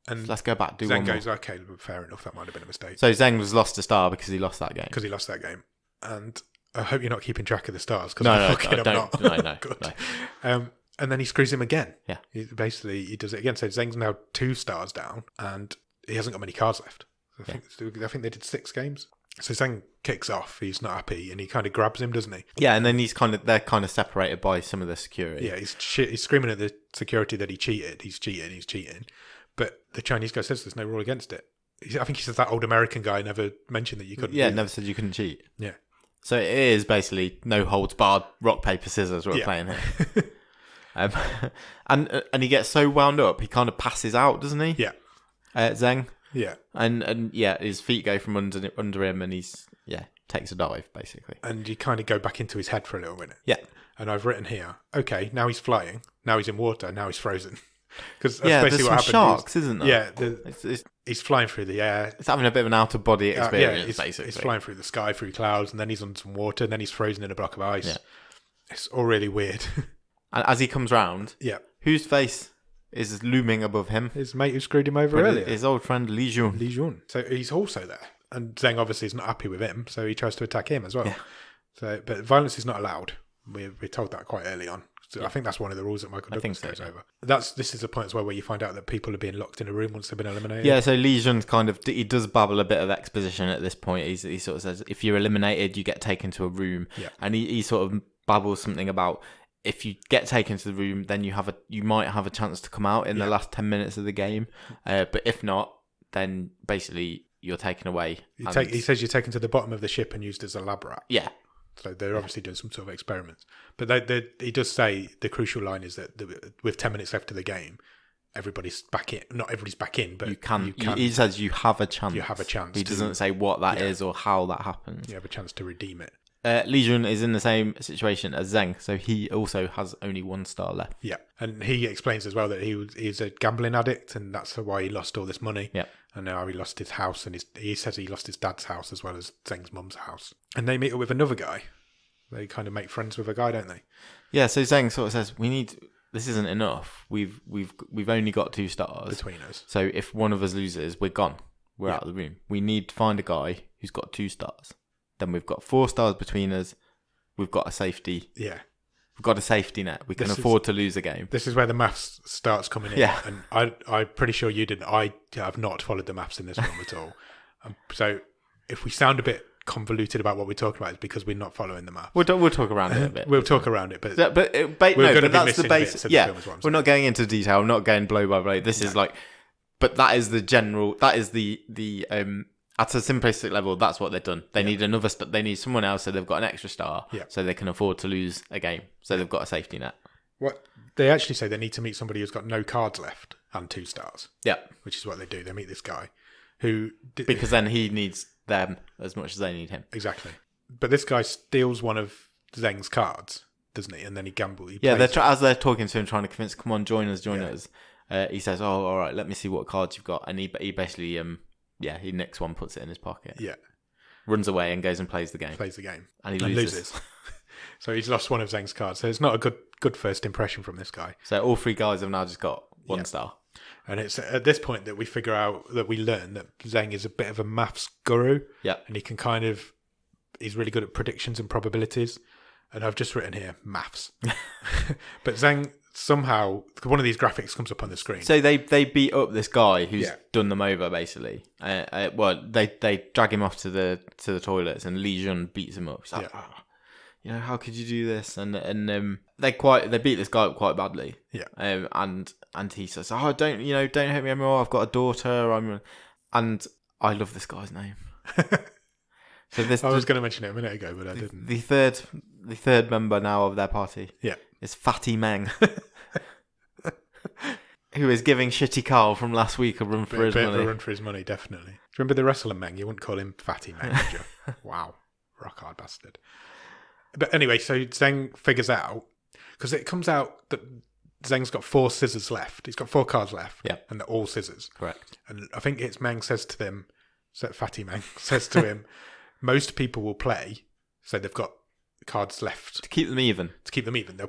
And let's go back, do Zheng one more. goes, okay, fair enough. That might have been a mistake. So Zheng was lost a star because he lost that game. And I hope you're not keeping track of the stars because I'm not. No. And then he screws him again. Yeah. He does it again. So Zheng's now 2 stars down and he hasn't got many cards left. I think they did 6 games. So Zheng kicks off. He's not happy and he kind of grabs him, doesn't he? Yeah, and then they're kind of separated by some of the security. Yeah, he's screaming at the security that he cheated. He's cheating. But the Chinese guy says there's no rule against it. I think he says that old American guy never mentioned that you couldn't. Yeah, never said you couldn't cheat. Yeah. So it is basically no holds barred, rock, paper, scissors we're playing here. And he gets so wound up, he kind of passes out, doesn't he? Yeah. Zheng. Yeah. And his feet go from under him and he's, takes a dive, basically. And you kind of go back into his head for a little minute. Yeah. And I've written here, okay, now he's flying, now he's in water, now he's frozen. Because that's basically what happened. Sharks, isn't there? Yeah, he's flying through the air. It's having a bit of an out-of-body experience, basically. He's flying through the sky, through clouds, and then he's on some water, and then he's frozen in a block of ice. Yeah. It's all really weird. And as he comes round, whose face is looming above him? His mate who screwed him over earlier. His old friend Li Jun. So he's also there. And Zheng obviously is not happy with him, so he tries to attack him as well. Yeah. So, but violence is not allowed. We're told that quite early on. So I think that's one of the rules that Michael Douglas goes over. This is a point as well where you find out that people are being locked in a room once they've been eliminated. Yeah, so Li Jun's he does babble a bit of exposition at this point. He sort of says, if you're eliminated, you get taken to a room. Yeah. And he sort of babbles something about if you get taken to the room, then you might have a chance to come out in the last 10 minutes of the game. But if not, then basically you're taken away. He says you're taken to the bottom of the ship and used as a lab rat. Yeah. So they're obviously doing some sort of experiments. But he does say the crucial line is that with 10 minutes left of the game, everybody's back in. Not everybody's back in, but you can. He says you have a chance. You have a chance. He doesn't say what that is or how that happens. You have a chance to redeem it. Li Jun is in the same situation as Zheng, so he also has only 1 star left. Yeah, and he explains as well that he's a gambling addict, and that's why he lost all this money. Yeah, and now he lost his house, and he says he lost his dad's house as well as Zheng's mum's house. And they meet up with another guy. They kind of make friends with a guy, don't they? Yeah. So Zheng sort of says, this isn't enough. We've only got 2 stars between us. So if one of us loses, we're gone. We're out of the room. We need to find a guy who's got 2 stars. Then we've got 4 stars between us. We've got a safety. Yeah. We've got a safety net. We can afford to lose a game. This is where the maths starts coming in. Yeah. And I'm pretty sure you didn't. I have not followed the maths in this film at all. So if we sound a bit convoluted about what we're talking about, it's because we're not following the maths. We'll talk around it a bit. We'll talk around it. But that's the basic. Yeah. We're not going into detail. I'm not going blow by blow. This is like, but that is the general, that is the at a simplistic level, that's what they've done. They need another. They need someone else, so they've got an extra star, so they can afford to lose a game. So they've got a safety net. What they actually say, they need to meet somebody who's got no cards left and 2 stars. Yeah, which is what they do. They meet this guy because then he needs them as much as they need him. Exactly. But this guy steals one of Zheng's cards, doesn't he? And then he gambles. As they're talking to him, trying to convince, come on, join us. He says, "Oh, all right, let me see what cards you've got." And he basically he nicks one, puts it in his pocket. Yeah. Runs away and goes and plays the game. And he loses. So he's lost one of Zheng's cards. So it's not a good first impression from this guy. So all 3 guys have now just got 1 star. And it's at this point that we learn that Zheng is a bit of a maths guru. Yeah. And he can kind of he's really good at predictions and probabilities. And I've just written here maths. But Zhang somehow, one of these graphics comes up on the screen. So they beat up this guy who's done them over, basically. Well, they drag him off to the toilets, and Li Jun beats him up. He's like, how could you do this? And they beat this guy up quite badly. Yeah. And he says, don't hit me anymore. I've got a daughter. And I love this guy's name. So I was going to mention it a minute ago, but I didn't. The third member now of their party is Fatty Meng, who is giving Shitty Carl from last week a run for his money. A run for his money, definitely. Do you remember the wrestler Meng? You wouldn't call him Fatty Meng, would you? Wow. Rock hard bastard. But anyway, so Zheng figures out, because it comes out that Zheng's got 4 scissors left. He's got 4 cards left. Yeah. And they're all scissors. Correct. And I think it's Meng says to them, Fatty Meng says to him, most people will play, so they've got cards left. To keep them even. They'll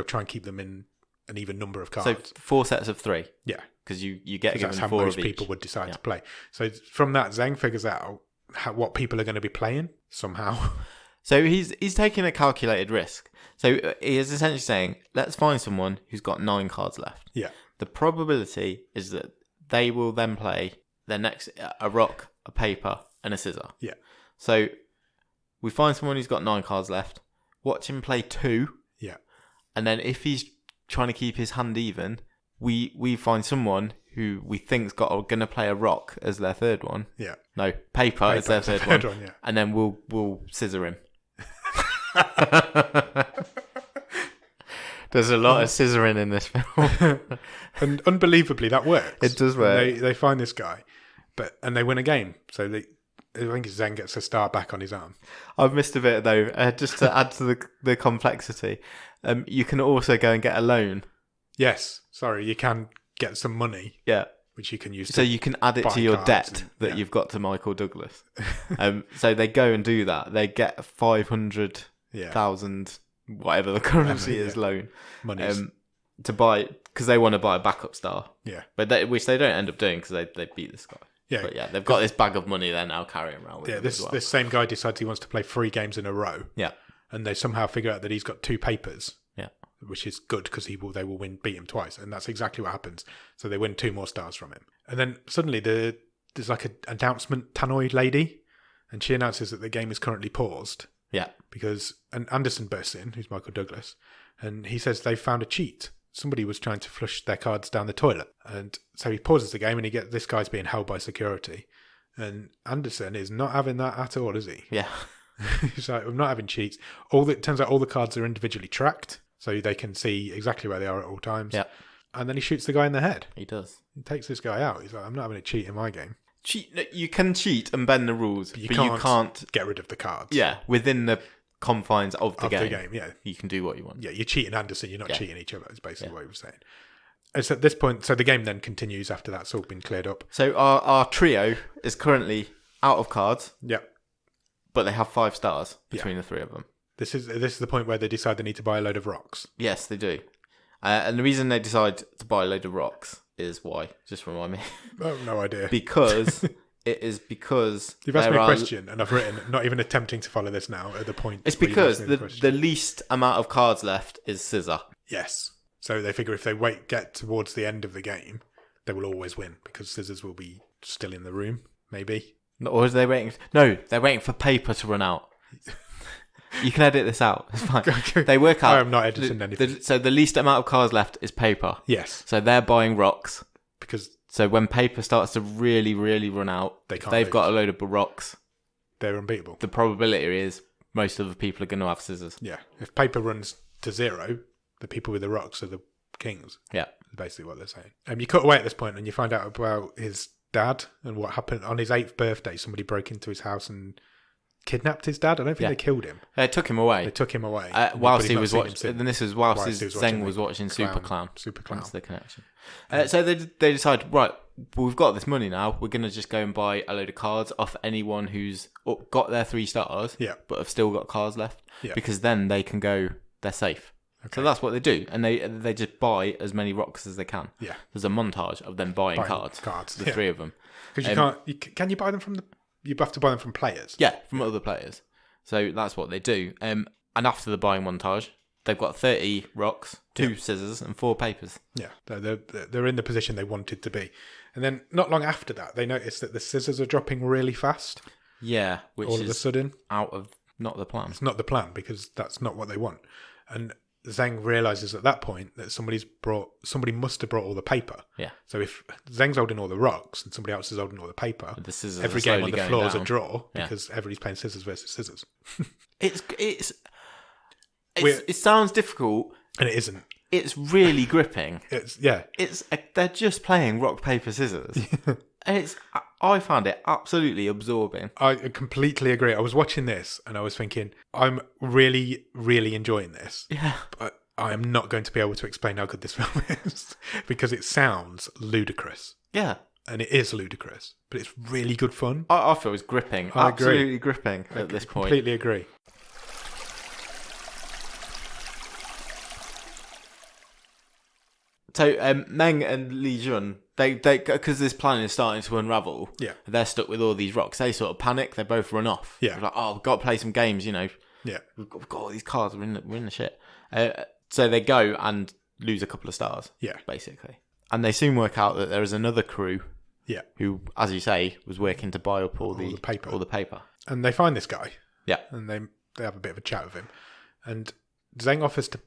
try and keep them in an even number of cards. So 4 sets of 3. Yeah. Because you get given 4 of each. That's how most people would decide to play. So from that, Zheng figures out what people are going to be playing somehow. So he's taking a calculated risk. So he is essentially saying, let's find someone who's got 9 cards left. Yeah. The probability is that they will then play their next a rock, a paper, and a scissor. Yeah. So we find someone who's got 9 cards left, watch him play 2. Yeah. And then if he's trying to keep his hand even, we find someone who we think's going to play a rock as their third one. Yeah. No, paper as their third one. Yeah. And then we'll scissor him. There's a lot of scissoring in this film. And unbelievably, that works. It does work. They find this guy, and they win a game. So I think Zheng gets a star back on his arm. I've missed a bit though. Just to add to the complexity, you can also go and get a loan. Yes, sorry, you can get some money. Yeah, which you can use. So you can add it to your debt that you've got to Michael Douglas. So they go and do that. They get 500,000, whatever the currency is, loan money to buy, because they want to buy a backup star. Yeah, but which they don't end up doing because they beat this guy. Yeah, but yeah, they've got this bag of money they're now carrying around with them as well. This same guy decides he wants to play 3 games in a row. Yeah, and they somehow figure out that he's got 2 papers. Yeah, which is good because they will beat him twice, and that's exactly what happens. So they win 2 more stars from him, and then suddenly there's like an announcement tannoy lady, and she announces that the game is currently paused. Yeah, because Anderson bursts in, who's Michael Douglas, and he says they found a cheat. Somebody was trying to flush their cards down the toilet. And so he pauses the game, and this guy's being held by security. And Anderson is not having that at all, is he? Yeah. He's like, I'm not having cheats. It turns out all the cards are individually tracked, so they can see exactly where they are at all times. Yeah. And then he shoots the guy in the head. He does. He takes this guy out. He's like, I'm not having a cheat in my game. You can cheat and bend the rules, but you can't get rid of the cards. Yeah, within the confines of the game. Yeah, you can do what you want. Yeah, you're cheating Anderson, you're not cheating each other, is basically what he was saying. And so at this point, the game then continues after that's all been cleared up. So our trio is currently out of cards. Yeah. But they have 5 stars between the 3 of them. This is the point where they decide they need to buy a load of rocks. Yes, they do. And the reason they decide to buy a load of rocks is why? Just remind me. Oh, no idea. Because you've asked me a question, and I've written, not even attempting to follow this now at the point. It's because the least amount of cards left is scissor. Yes. So they figure if they get towards the end of the game, they will always win because scissors will be still in the room, maybe. Or is they waiting? No, they're waiting for paper to run out. You can edit this out. It's fine. They work out. I am not editing anything. So the least amount of cards left is paper. Yes. So they're buying rocks. So when paper starts to really, really run out, they've got a load of rocks. They're unbeatable. The probability is most of the people are going to have scissors. Yeah. If paper runs to 0, the people with the rocks are the kings. Yeah. That's basically what they're saying. You cut away at this point and you find out about his dad and what happened on his 8th birthday. Somebody broke into his house and kidnapped his dad. I don't think they killed him. They took him away. Whilst he was watching. And this is whilst Zheng was watching Super Clown. That's the connection. So they decide, right, we've got this money now. We're going to just go and buy a load of cards off anyone who's got their 3 stars, but have still got cards left, because then they can go. They're safe. Okay. So that's what they do, and they just buy as many rocks as they can. Yeah. There's a montage of them buying cards. The 3 of them. Because you can't. Can you buy them from the? You have to buy them from players. Yeah, from other players. So that's what they do. And after the buying montage, they've got 30 rocks, 2 scissors, and 4 papers. Yeah, they're in the position they wanted to be. And then not long after that, they notice that the scissors are dropping really fast. Yeah, which all is of a sudden out of not the plan. It's not the plan because that's not what they want. And Zeng realizes at that point that somebody must have brought all the paper. Yeah. So if Zeng's holding all the rocks and somebody else is holding all the paper, the scissors every game on the floor is a draw because everybody's playing scissors versus scissors. It sounds difficult, and it isn't. It's really gripping. They're just playing rock paper scissors. And I found it absolutely absorbing. I completely agree. I was watching this and I was thinking, I'm really, really enjoying this. Yeah. But I am not going to be able to explain how good this film is because it sounds ludicrous. Yeah. And it is ludicrous, but it's really good fun. I feel it's gripping. I absolutely agree. Gripping at this point. Completely agree. So Meng and Li Jun, they because this plan is starting to unravel. Yeah, they're stuck with all these rocks. They sort of panic. They both run off. Yeah, they're like, oh, we've got to play some games. You know. Yeah, we've got all these cards. We're in the shit. So they go and lose a couple of stars. Yeah, basically, and they soon work out that there is another crew. Yeah, who, as you say, was working to buy up all the paper. And they find this guy. Yeah, and they have a bit of a chat with him, and Zeng offers to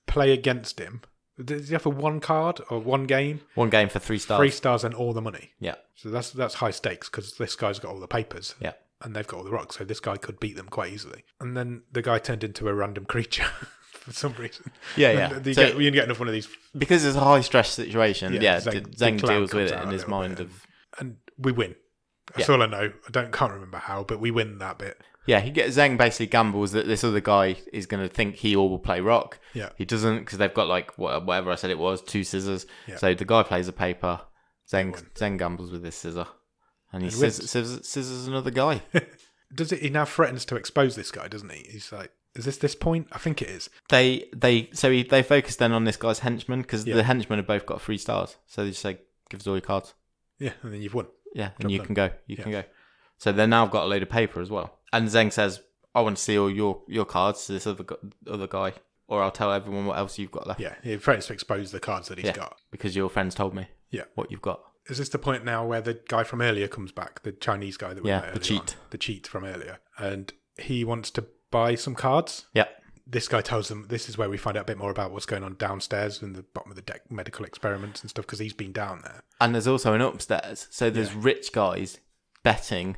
play against him. Does he offer one card or one game? One game for 3 stars. 3 stars and all the money. Yeah. So that's high stakes because this guy's got all the papers. Yeah. And they've got all the rocks, so this guy could beat them quite easily. And then the guy turned into a random creature for some reason. Yeah. You get enough one of these. Because it's a high stress situation. Yeah. Zeng deals with it in his mind and we win. That's all I know. Can't remember how, but we win that bit. Yeah, Zeng basically gambles that this other guy is going to think he all will play rock. Yeah. He doesn't because they've got like whatever I said it was, 2 scissors. Yeah. So the guy plays a paper. Zeng gambles with this scissor. And he scissors another guy. He now threatens to expose this guy, doesn't he? He's like, is this point? I think it is. They focus then on this guy's henchman because the henchmen have both got 3 stars. So they just say, give us all your cards. Yeah, and then you've won. Yeah, and you can go. You can go. So they've now got a load of paper as well. And Zeng says, I want to see all your cards to this other guy, or I'll tell everyone what else you've got left. Yeah, he threatens to expose the cards that he's got. Because your friends told me what you've got. Is this the point now where the guy from earlier comes back, the Chinese guy that we met earlier? The cheat from earlier. And he wants to buy some cards? Yeah. This guy tells them, this is where we find out a bit more about what's going on downstairs in the bottom of the deck, medical experiments and stuff, because he's been down there. And there's also an upstairs. So there's rich guys betting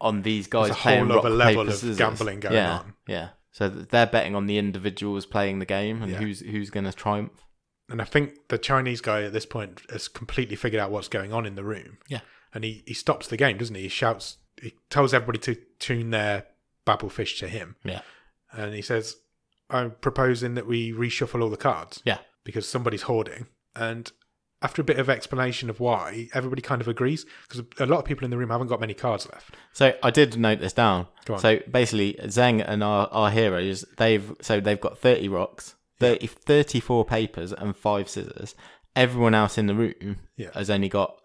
on these guys playing rock, paper, scissors. There's a whole other level of gambling going on. Yeah. So they're betting on the individuals playing the game and who's going to triumph. And I think the Chinese guy at this point has completely figured out what's going on in the room. Yeah. And he stops the game, doesn't he? He tells everybody to tune their babblefish to him. Yeah. And he says, I'm proposing that we reshuffle all the cards. Yeah. Because somebody's hoarding. And after a bit of explanation of why, everybody kind of agrees. Because a lot of people in the room haven't got many cards left. So I did note this down. Go on. So basically, Zeng and our heroes, they've got 30 rocks, 34 papers and 5 scissors. Everyone else in the room has only got,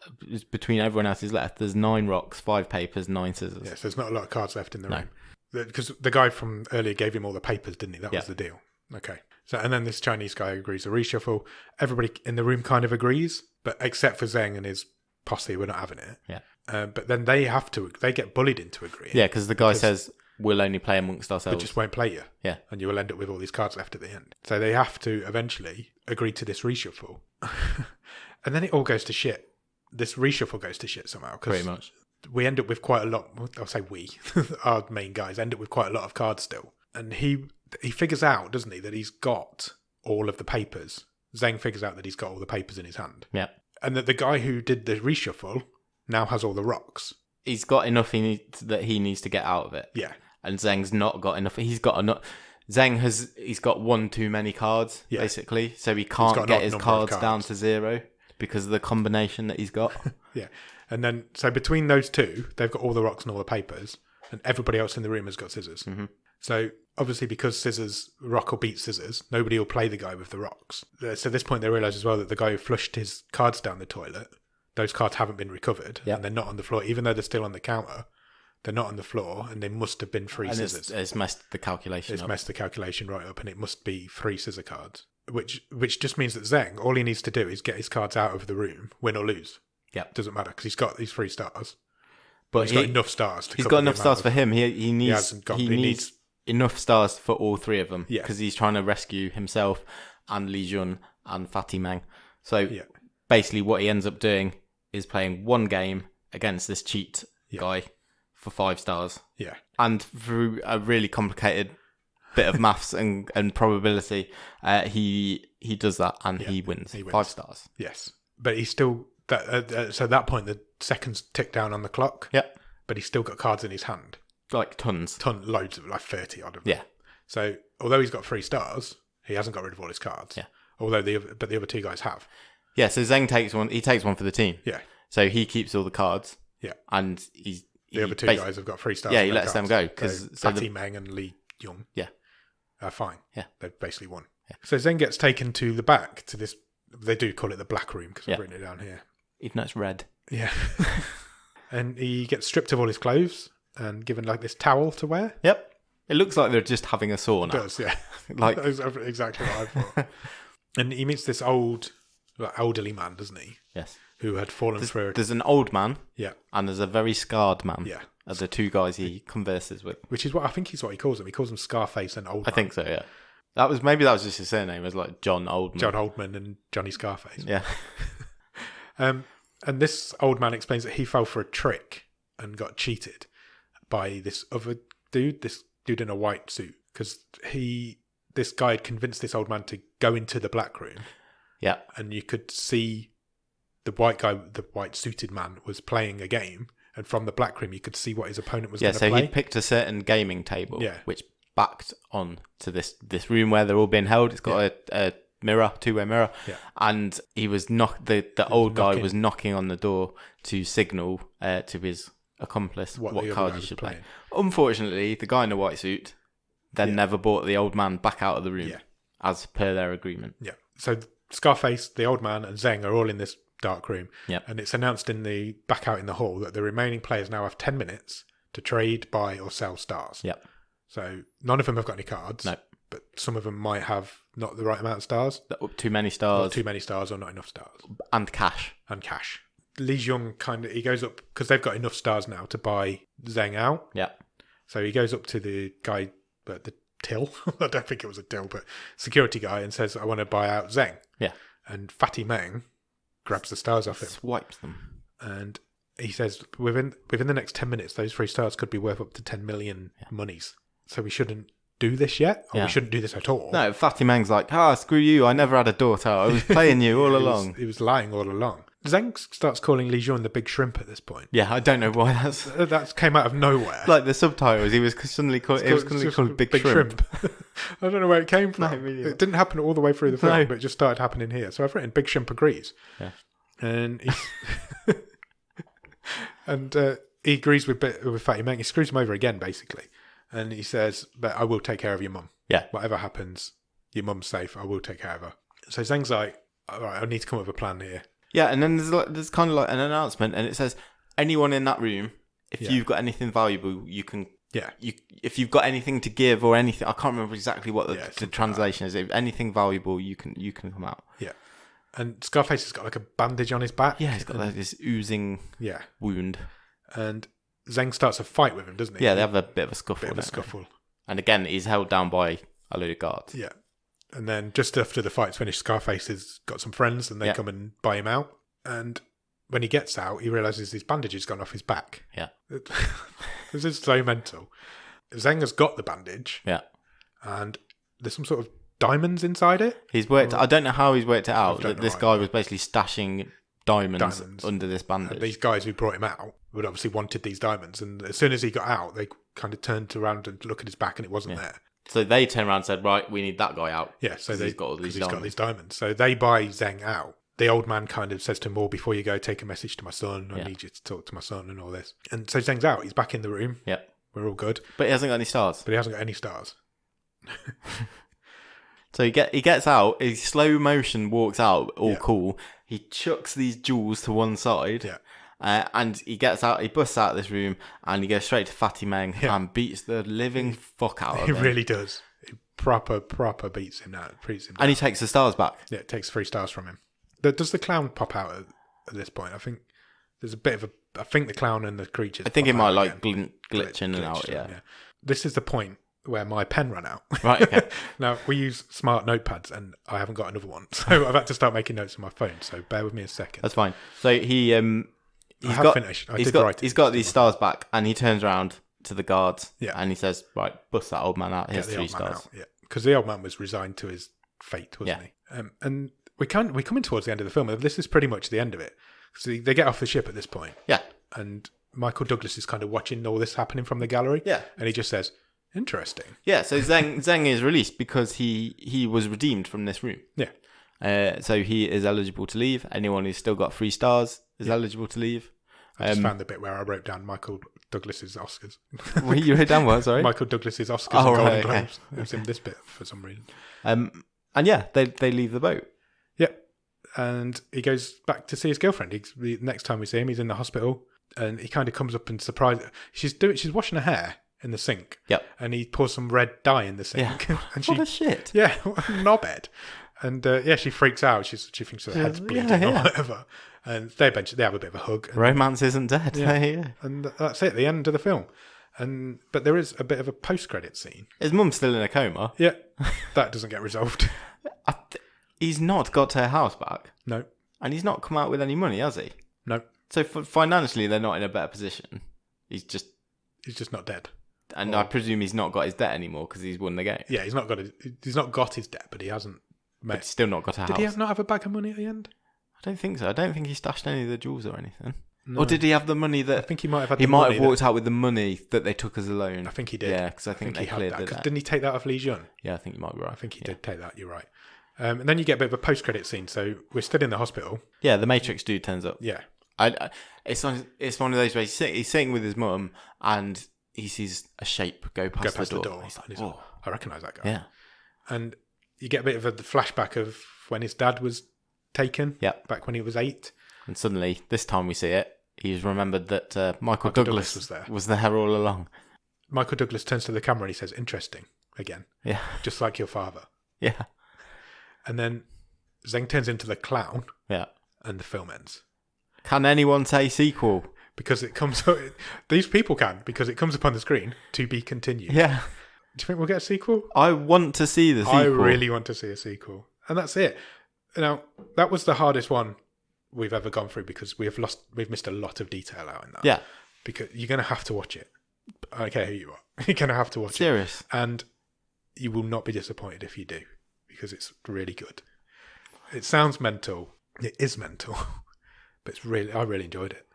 between everyone else's left, there's 9 rocks, 5 papers, 9 scissors. Yes, there's not a lot of cards left in the room. Because the guy from earlier gave him all the papers, didn't he? That was the deal. Okay. So, and then this Chinese guy agrees to reshuffle. Everybody in the room kind of agrees, but except for Zeng and his posse, we're not having it. Yeah. But then they get bullied into agreeing. Yeah, because the guy says, we'll only play amongst ourselves. We just won't play you. Yeah. And you will end up with all these cards left at the end. So they have to eventually agree to this reshuffle. And then it all goes to shit. This reshuffle goes to shit somehow. Pretty much. We end up with quite a lot. I'll say we, our main guys, end up with quite a lot of cards still. And he figures out, doesn't he, that he's got all of the papers. Zeng figures out that he's got all the papers in his hand. Yeah. And that the guy who did the reshuffle now has all the rocks. He's got enough that he needs to get out of it. Yeah. And Zeng's not got enough. He's got enough. He's got one too many cards, basically. So he can't get his cards down to 0 because of the combination that he's got. Yeah. And then, so between those two, they've got all the rocks and all the papers, and everybody else in the room has got scissors. Mm-hmm. So, obviously, because rock will beat scissors, nobody will play the guy with the rocks. So, at this point, they realise as well that the guy who flushed his cards down the toilet, those cards haven't been recovered, and they're not on the floor, even though they're still on the counter. They're not on the floor, and they must have been 3 scissors. It's messed the calculation up. It's messed the calculation right up, and it must be 3 scissor cards. Which just means that Zeng, all he needs to do is get his cards out of the room, win or lose. Yeah. Doesn't matter, because he's got these 3 stars. But he's got enough stars to He's got enough stars for him. He needs enough stars for all 3 of them. Because he's trying to rescue himself and Li Jun and Fatih Meng. So basically what he ends up doing is playing one game against this cheat guy for 5 stars. Yeah. And through a really complicated bit of maths and probability, he does that and he wins 5 stars. Yes. But he's still... so at that point, the seconds tick down on the clock. Yeah. But he's still got cards in his hand. Like tons. Loads of, like 30 odd of them. Yeah. So although he's got 3 stars, he hasn't got rid of all his cards. Yeah. Although the other 2 guys have. Yeah, so Zeng takes one. He takes one for the team. Yeah. So he keeps all the cards. Yeah. And the other 2 guys have got 3 stars. Yeah, he lets them go. Because Fatih Meng and Li Jun. Yeah. Are fine. Yeah. They've basically won. Yeah. So Zeng gets taken to the back, to this... They do call it the black room, because I've written it down here. Even though it's red. Yeah. And he gets stripped of all his clothes and given like this towel to wear. Yep. It looks like they're just having a sauna. It does, yeah. Like That's exactly what I thought. And he meets this elderly man, doesn't he? Yes. Who had fallen through. There's an old man. Yeah. And there's a very scarred man. Yeah. Are the 2 guys he converses with. Which is what I think he's what he calls them. He calls them Scarface and Old Man. I think so, yeah. Maybe that was just his surname. It was like John Oldman. John Oldman and Johnny Scarface. Yeah. And this old man explains that he fell for a trick and got cheated by this other dude, this dude in a white suit, because this guy had convinced this old man to go into the black room. Yeah. And you could see the white guy, the white suited man, was playing a game, and from the black room you could see what his opponent was going to play. Yeah, so he picked a certain gaming table, which backed on to this room where they're all being held. It's got a mirror, 2-way mirror, and he was the old guy was knocking on the door to signal to his accomplice what cards he should play. Unfortunately, the guy in the white suit then never brought the old man back out of the room as per their agreement. Yeah. So Scarface, the old man, and Zeng are all in this dark room. Yeah. And it's announced back out in the hall that the remaining players now have 10 minutes to trade, buy, or sell stars. Yeah. So none of them have got any cards. No. But some of them might have not the right amount of stars. Too many stars. Or too many stars or not enough stars. And cash. Li Jun he goes up, because they've got enough stars now to buy Zeng out. Yeah. So he goes up to the guy at the till. I don't think it was a till, but security guy, and says, I want to buy out Zeng. Yeah. And Fatih Meng grabs the stars off him. Swipes them. And he says, within the next 10 minutes, those 3 stars could be worth up to 10 million monies. So we shouldn't do this yet, or we shouldn't do this at all. No, Fatih Meng's like, screw you, I never had a daughter. I was playing you all along. He was lying all along. Zeng starts calling Li Jun the big shrimp at this point. Yeah, I don't know why that came out of nowhere. Like the subtitles, he was suddenly called big shrimp. I don't know where it came from. No, really it didn't happen all the way through the film, but it just started happening here. So I've written Big Shrimp agrees. Yeah. And he agrees with Fatih Meng. He screws him over again, basically. And he says, but I will take care of your mum. Yeah. Whatever happens, your mum's safe. I will take care of her. So Zeng's like, all right, I need to come up with a plan here. Yeah, and then there's kind of like an announcement, and it says, anyone in that room, if you've got anything valuable, you can... Yeah. If you've got anything to give or anything, I can't remember exactly what the translation is. If anything valuable, you can come out. Yeah. And Scarface has got like a bandage on his back. Yeah, he's got like this oozing wound. And Zeng starts a fight with him, doesn't he? Yeah, they have a bit of a scuffle. And again, he's held down by a load of guards. Yeah. And then just after the fight's finished, Scarface has got some friends and they come and buy him out. And when he gets out, he realises his bandage has gone off his back. Yeah. This is so mental. Zeng has got the bandage. Yeah. And there's some sort of diamonds inside it. I don't know how he's worked it out. That this guy was basically stashing diamonds under this bandage. And these guys who brought him out would obviously wanted these diamonds. And as soon as he got out, they kind of turned around and looked at his back and it wasn't there. So they turned around and said, right, we need that guy out. Yeah, so he's got these diamonds. So they buy Zeng out. The old man kind of says to him, well, before you go, take a message to my son. I need you to talk to my son and all this. And so Zeng's out. He's back in the room. Yeah. We're all good. But he hasn't got any stars. So he gets out. He slow motion walks out, all cool. He chucks these jewels to one side. Yeah. And he gets out, he busts out of this room, and he goes straight to Fatty Meng and beats the living fuck out of him. He really does. He proper beats him down. And he takes the stars back. Yeah, it takes 3 stars from him. Does the clown pop out at this point? I think there's a bit of I think the clown and the creatures. I think it might glitch in and out. Yeah. This is the point where my pen ran out. Right. Okay. Now we use smart notepads, and I haven't got another one, so I've had to start making notes on my phone. So bear with me a second. That's fine. So he's got these stars back, and he turns around to the guards. Yeah. And he says, "Right, bust that old man out. Here's 3 stars." Yeah. Because the old man was resigned to his fate, wasn't he? And we come in towards the end of the film. And this is pretty much the end of it. So they get off the ship at this point. Yeah. And Michael Douglas is kind of watching all this happening from the gallery. Yeah. And he just says, "Interesting." Yeah. So Zeng is released because he was redeemed from this room. Yeah. So he is eligible to leave. Anyone who's still got 3 stars is eligible to leave. I just found the bit where I wrote down Michael Douglas's Oscars. Well, you wrote down what? Sorry. Michael Douglas's Oscars and Golden Globes. It was in this bit for some reason. And yeah, they leave the boat. Yep. And he goes back to see his girlfriend. The next time we see him, he's in the hospital, and he kind of comes up and surprises her. She's washing her hair in the sink. Yep. And he pours some red dye in the sink. Yeah. And what a shit. Yeah, what a knobhead. And she freaks out. She thinks her head's bleeding or whatever. And they have a bit of a hug. Romance isn't dead. Yeah. And that's it, the end of the film. But there is a bit of a post-credit scene. His mum's still in a coma. Yeah, that doesn't get resolved. He's not got her house back. No. And he's not come out with any money, has he? No. So financially, they're not in a better position. He's just not dead. And I presume he's not got his debt anymore because he's won the game. Yeah, he's not got his debt, but he hasn't. But he's still not got a house. Did he not have a bag of money at the end? I don't think so. I don't think he stashed any of the jewels or anything. No. Or did he have the money that... I think he might have had He might have walked out with the money that they took as a loan. I think he did. Yeah, because I think they cleared that. Didn't he take that off Lee Jun? Yeah, I think you might be right. I think he did take that, you're right. And then you get a bit of a post-credit scene. So we're still in the hospital. Yeah, the Matrix dude turns up. Yeah. It's one of those ways. He's sitting with his mum and he sees a shape go past the door. He's like, oh, I recognise that guy. Yeah. And you get a bit of a flashback of when his dad was taken. Yeah. Back when he was 8. And suddenly, this time we see it, he's remembered that Michael Douglas was there all along. Michael Douglas turns to the camera and he says, "Interesting," again. Yeah. Just like your father. Yeah. And then Zeng turns into the clown. Yeah. And the film ends. Can anyone say sequel? Because it comes up, these people can, because it comes up on the screen, "To be continued." Yeah. Do you think we'll get a sequel? I want to see the sequel. I really want to see a sequel. And that's it. Now, that was the hardest one we've ever gone through because we've missed a lot of detail out in that. Yeah. Because you're going to have to watch it. I don't care who you are. You're going to have to watch Serious. it. And you will not be disappointed if you do, because it's really good. It sounds mental. It is mental. But I really enjoyed it.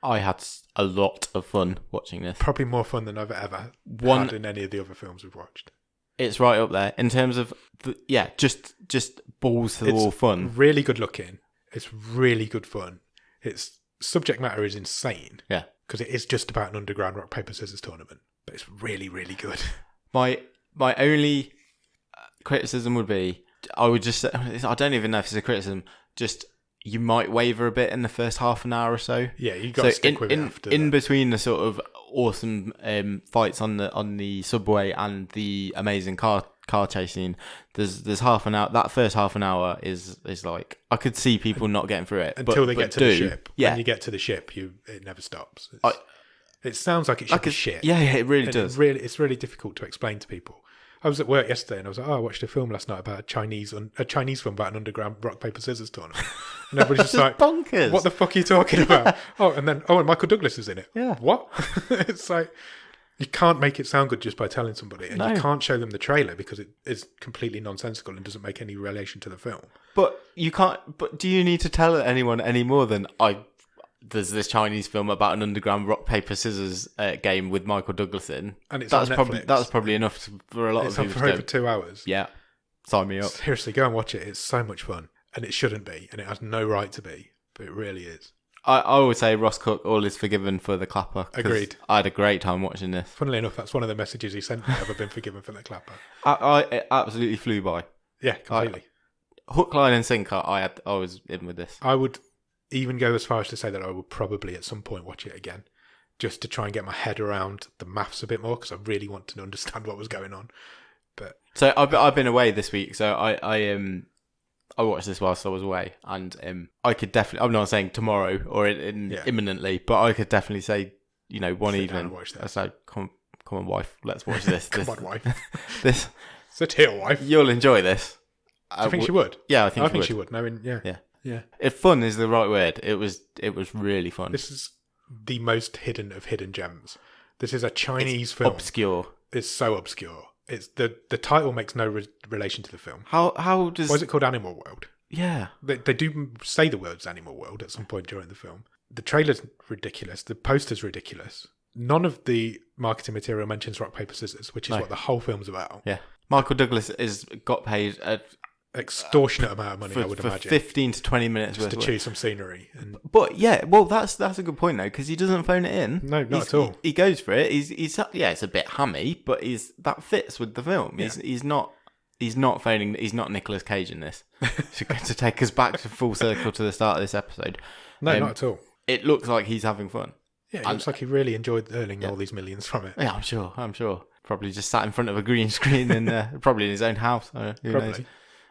I had a lot of fun watching this. Probably more fun than I've ever had in any of the other films we've watched. It's right up there in terms of, just balls to the wall fun. Really good looking. It's really good fun. Its subject matter is insane. Yeah. Because it is just about an underground rock, paper, scissors tournament. But it's really, really good. My only criticism would be, I would just say, I don't even know if it's a criticism, just you might waver a bit in the first half an hour or so. Yeah, you got to stick with it after in between the sort of awesome fights on the subway and the amazing car chase scene, there's half an hour. That first half an hour is like, I could see people not getting through it until they get to the ship. Yeah, when you get to the ship, it never stops. It sounds like it should be shit. Yeah, it really does. It's really difficult to explain to people. I was at work yesterday and I was like, I watched a film last night about a Chinese film about an underground rock, paper, scissors tournament. And everybody's just like, bonkers. What the fuck are you talking about? And Michael Douglas is in it. Yeah. What? It's like, you can't make it sound good just by telling somebody. And you can't show them the trailer because it is completely nonsensical and doesn't make any relation to the film. But you can't, do you need to tell anyone any more than, there's this Chinese film about an underground rock, paper, scissors game with Michael Douglas in. And that's probably enough for a lot of people. It's on for over 2 hours. Yeah. Sign me up. Seriously, go and watch it. It's so much fun. And it shouldn't be. And it has no right to be. But it really is. I would say Ross Cook, all is forgiven for the clapper. Agreed. I had a great time watching this. Funnily enough, that's one of the messages he sent me. Ever been forgiven for the clapper? It absolutely flew by. Yeah, completely. Hook, line and sinker, I was in with this. I would even go as far as to say that I will probably at some point watch it again, just to try and get my head around the maths a bit more, because I really want to understand what was going on. But so I've been away this week, so I watched this whilst I was away, and I could definitely. I'm not saying tomorrow or imminently, but I could definitely say, one evening. I said, come on, wife, let's watch this. Come on, wife. This. Sit here, wife. You'll enjoy this. Do you think she would? Yeah, I think she would. Yeah. If fun is the right word, it was really fun. This is the most hidden of hidden gems. This is a Chinese film. Obscure. It's so obscure. It's the title makes no relation to the film. How does... Why is it called Animal World? Yeah. They do say the words Animal World at some point during the film. The trailer's ridiculous. The poster's ridiculous. None of the marketing material mentions rock, paper, scissors, which is what the whole film's about. Yeah. Michael Douglas got paid extortionate amount of money, I would imagine. 15 to 20 minutes just to choose some scenery. But yeah, well, that's a good point though, because he doesn't phone it in. No, not at all. He goes for it. He's it's a bit hammy, but that fits with the film. Yeah. He's not phoning. He's not Nicolas Cage in this. To take us back to full circle to the start of this episode. No, not at all. It looks like he's having fun. Yeah, it looks like he really enjoyed earning all these millions from it. Yeah, I'm sure. Probably just sat in front of a green screen and probably in his own house. Who knows?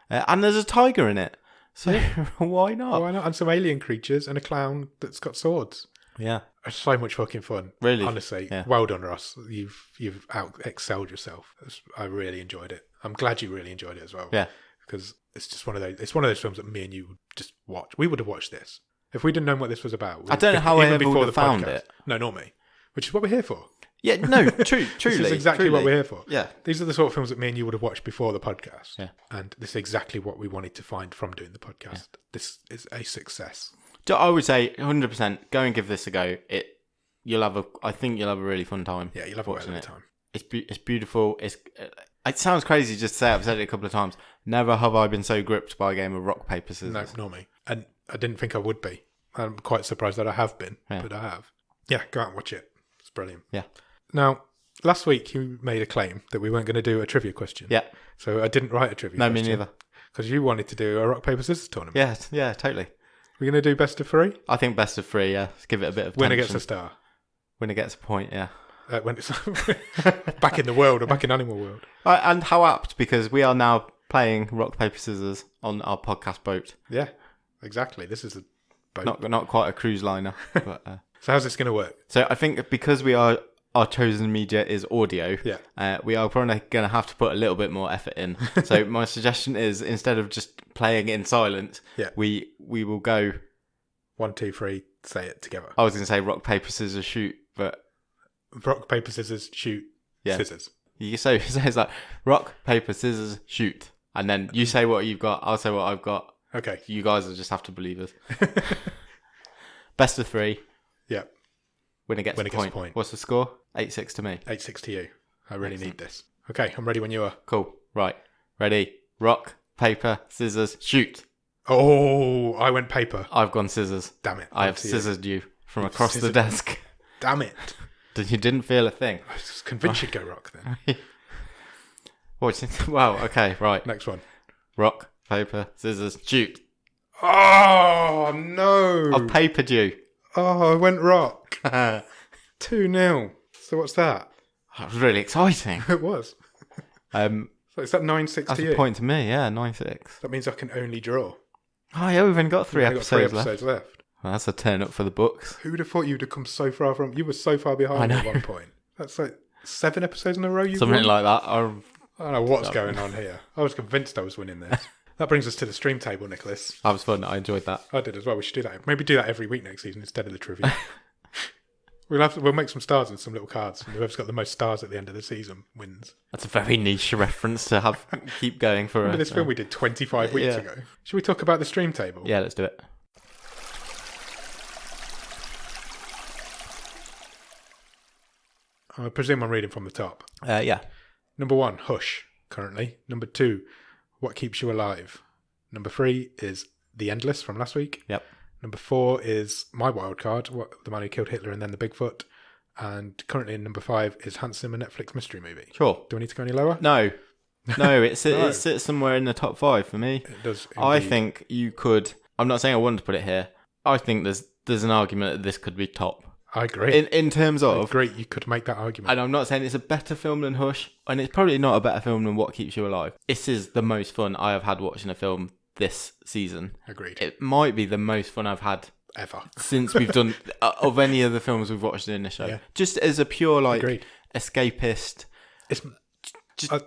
And there's a tiger in it. So why not? Why not? And some alien creatures and a clown that's got swords. Yeah. It's so much fucking fun. Really? Honestly. Yeah. Well done, Ross. You've excelled yourself. I really enjoyed it. I'm glad you really enjoyed it as well. Yeah. Because it's just one of those films that me and you would just watch. We would have watched this. If we didn't know what this was about. I don't know how I ever would have found it. No, nor me. Which is what we're here for. Yeah, no, truly. This is exactly what we're here for. Yeah. These are the sort of films that me and you would have watched before the podcast. Yeah. And this is exactly what we wanted to find from doing the podcast. Yeah. This is a success. I would say 100% go and give this a go. I think you'll have a really fun time. Yeah, you'll have watching a time. It's beautiful. It sounds crazy just to say it. I've said it a couple of times. Never have I been so gripped by a game of rock, paper, scissors. No, nor me. And I didn't think I would be. I'm quite surprised that I have been, but I have. Yeah, go out and watch it. It's brilliant. Yeah. Now, last week you made a claim that we weren't going to do a trivia question. Yeah. So I didn't write a trivia question. No, me neither. Because you wanted to do a rock, paper, scissors tournament. Yeah, totally. We're going to do best of 3? I think best of 3, yeah. Let's give it a bit of tension. Winner gets a star. Winner gets a point, yeah. When it's back in the world or back in Animal World. And how apt, because we are now playing rock, paper, scissors on our podcast boat. Yeah, exactly. This is a boat. Not quite a cruise liner. But, so how's this going to work? So I think because our chosen media is audio, we are probably going to have to put a little bit more effort in. So my suggestion is, instead of just playing in silence, we will go 1, 2, 3, say it together. I was going to say rock, paper, scissors, shoot, but rock, paper, scissors, shoot, scissors. You say it's like rock, paper, scissors, shoot, and then you say what you've got, I'll say what I've got. Okay. You guys will just have to believe us. Best of 3. Yeah. Winner gets a point. What's the score? 8-6 to me. 8-6 to you. I really need this. Okay, I'm ready when you are. Cool. Right. Ready. Rock, paper, scissors, shoot. Oh, I went paper. I've gone scissors. Damn it. I have scissored you from across the desk. Damn it. You didn't feel a thing. I was convinced you'd go rock then. Wow, okay, right. Next one. Rock, paper, scissors, shoot. Oh, no. I've papered you. Oh, I went rock. 2-0. So what's that? That was really exciting. It was. So is that 9-6 to you? That's a point to me, yeah, 9-6. That means I can only draw. Oh, yeah, we've only got 3 episodes left. Well, that's a turn up for the books. Who would have thought you'd have come so far from... You were so far behind at one point. That's like 7 episodes in a row you've Something won? like that. I don't know what's going on here. I was convinced I was winning this. That brings us to the stream table, Nicholas. That was fun. I enjoyed that. I did as well. We should do that. Maybe do that every week next season instead of the trivia. We'll make some stars and some little cards, and whoever's got the most stars at the end of the season wins. That's a very niche reference to keep going for. Remember this film we did 25 weeks ago? Should we talk about the stream table? Yeah, let's do it. I presume I'm reading from the top. Yeah. Number 1, Hush, currently. Number 2, What Keeps You Alive. Number 3 is The Endless from last week. Yep. Number 4 is my wild card, The Man Who Killed Hitler and Then the Bigfoot. And currently in number 5 is Handsome, a Netflix mystery movie. Sure. Do I need to go any lower? No, it sits somewhere in the top 5 for me. It does. Indeed. I think you could. I'm not saying I wanted to put it here. I think there's an argument that this could be top. I agree. In terms of... I agree, you could make that argument. And I'm not saying it's a better film than Hush, and it's probably not a better film than What Keeps You Alive. This is the most fun I have had watching a film this season. Agreed. It might be the most fun I've had ever since we've done of any of the films we've watched in the show. Yeah. Just as a pure escapist. It's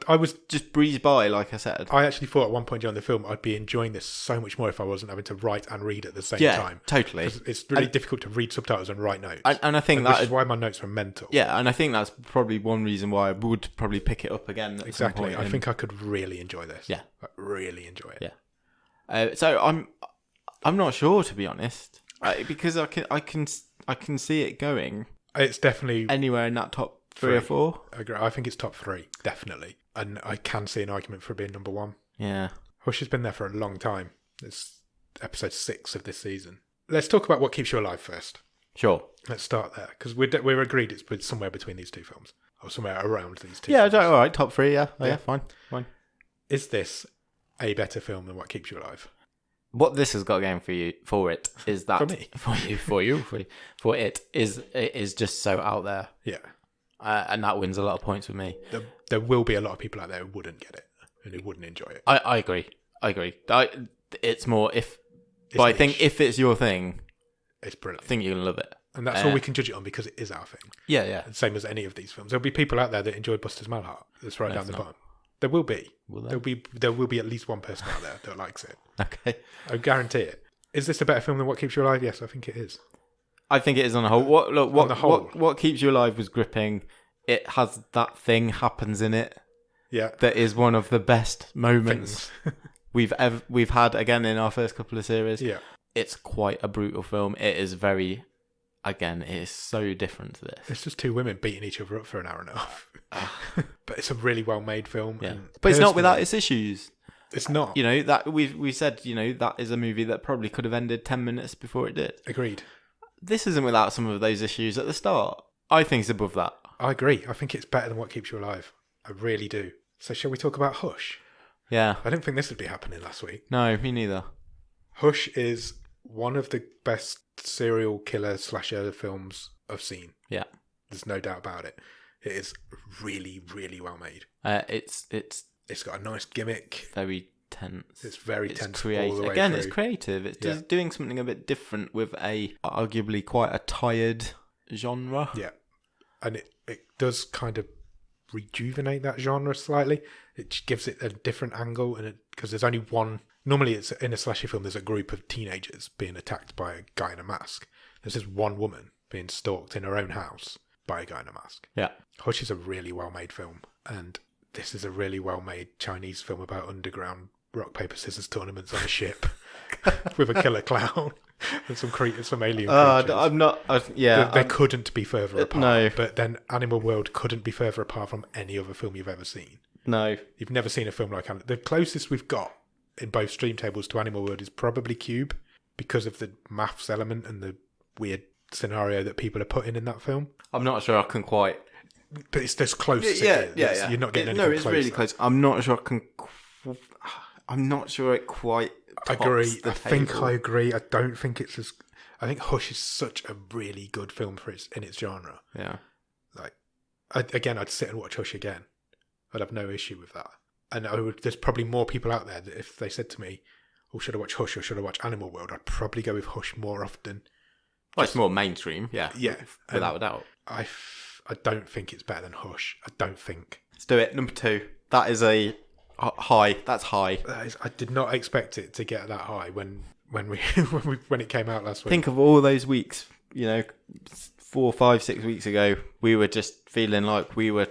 I was just breezed by, like I said. I actually thought at one point during the film I'd be enjoying this so much more if I wasn't having to write and read at the same time. Totally. It's really difficult to read subtitles and write notes. And I think that is why my notes were mental. Yeah, and I think that's probably one reason why I would probably pick it up again. At some point. I think I could really enjoy this. Yeah, really enjoy it. Yeah. So I'm not sure, to be honest, because I can see it going. It's definitely anywhere in that top 3 or 4. I agree. I think it's top 3, definitely. And I can see an argument for it being number 1. Yeah. Hush has been there for a long time. It's episode 6 of this season. Let's talk about What Keeps You Alive first. Sure. Let's start there, because we're agreed it's somewhere between these two films, or somewhere around these two. Yeah, all right, top 3. Yeah, fine. Is this a better film than What Keeps You Alive? What this has got going for it is that it is just so out there. Yeah. And that wins a lot of points with me. There will be a lot of people out there who wouldn't get it and who wouldn't enjoy it. I agree. It's more but I think if it's your thing, it's brilliant. I think you're gonna love it, and that's all we can judge it on because it is our thing. Yeah. And same as any of these films. There'll be people out there that enjoy Buster's Malhart. That's right down the bottom. There will be. There will be at least one person out there that likes it. Okay. I guarantee it. Is this a better film than What Keeps You Alive? Yes, I think it is. I think it is on the whole. What Keeps You Alive was gripping. It has that thing happens in it. Yeah. That is one of the best moments we've had again in our first couple of series. Yeah. It's quite a brutal film. It is it is so different to this. It's just two women beating each other up for an hour and a half. But it's a really well made film. Yeah. But it's not without its issues. It's not. That we said, that is a movie that probably could have ended 10 minutes before it did. Agreed. This isn't without some of those issues at the start. I think it's above that. I agree. I think it's better than What Keeps You Alive. I really do. So shall we talk about Hush? Yeah. I didn't think this would be happening last week. No, me neither. Hush is one of the best serial killer slasher films I've seen. Yeah. There's no doubt about it. It is really, really well made. It's got a nice gimmick. Very tense. It's very tense. Creative. All the way Again, through. It's creative. It's just doing something a bit different with arguably quite a tired genre. Yeah. And it does kind of rejuvenate that genre slightly. It gives it a different angle, and because there's only one. Normally, it's in a slasher film. There's a group of teenagers being attacked by a guy in a mask. There's just one woman being stalked in her own house by a guy in a mask. Yeah, Hush is a really well-made film, and this is a really well-made Chinese film about underground rock paper scissors tournaments on a ship with a killer clown and some alien creatures. They couldn't be further apart. No, but then Animal World couldn't be further apart from any other film you've ever seen. No, you've never seen a film like the closest we've got in both stream tables to Animal World is probably Cube, because of the maths element and the weird scenario that people are putting in that film. I'm not sure I can quite. But it's this close. Yeah. You're not getting anything it's closer. Really close. I'm not sure I can. I'm not sure it quite. I agree. I agree. I don't think it's as. I think Hush is such a really good film for in its genre. Yeah. I'd sit and watch Hush again. I'd have no issue with that. And there's probably more people out there that if they said to me, "Oh, should I watch Hush or should I watch Animal World?" I'd probably go with Hush more often. Well, it's more mainstream. Yeah. Without a doubt. I don't think it's better than Hush. I don't think. Let's do it. Number 2. That is a high. That's high. I did not expect it to get that high when it came out last week. Think of all those weeks. 4, 5, 6 weeks ago, we were just feeling like we were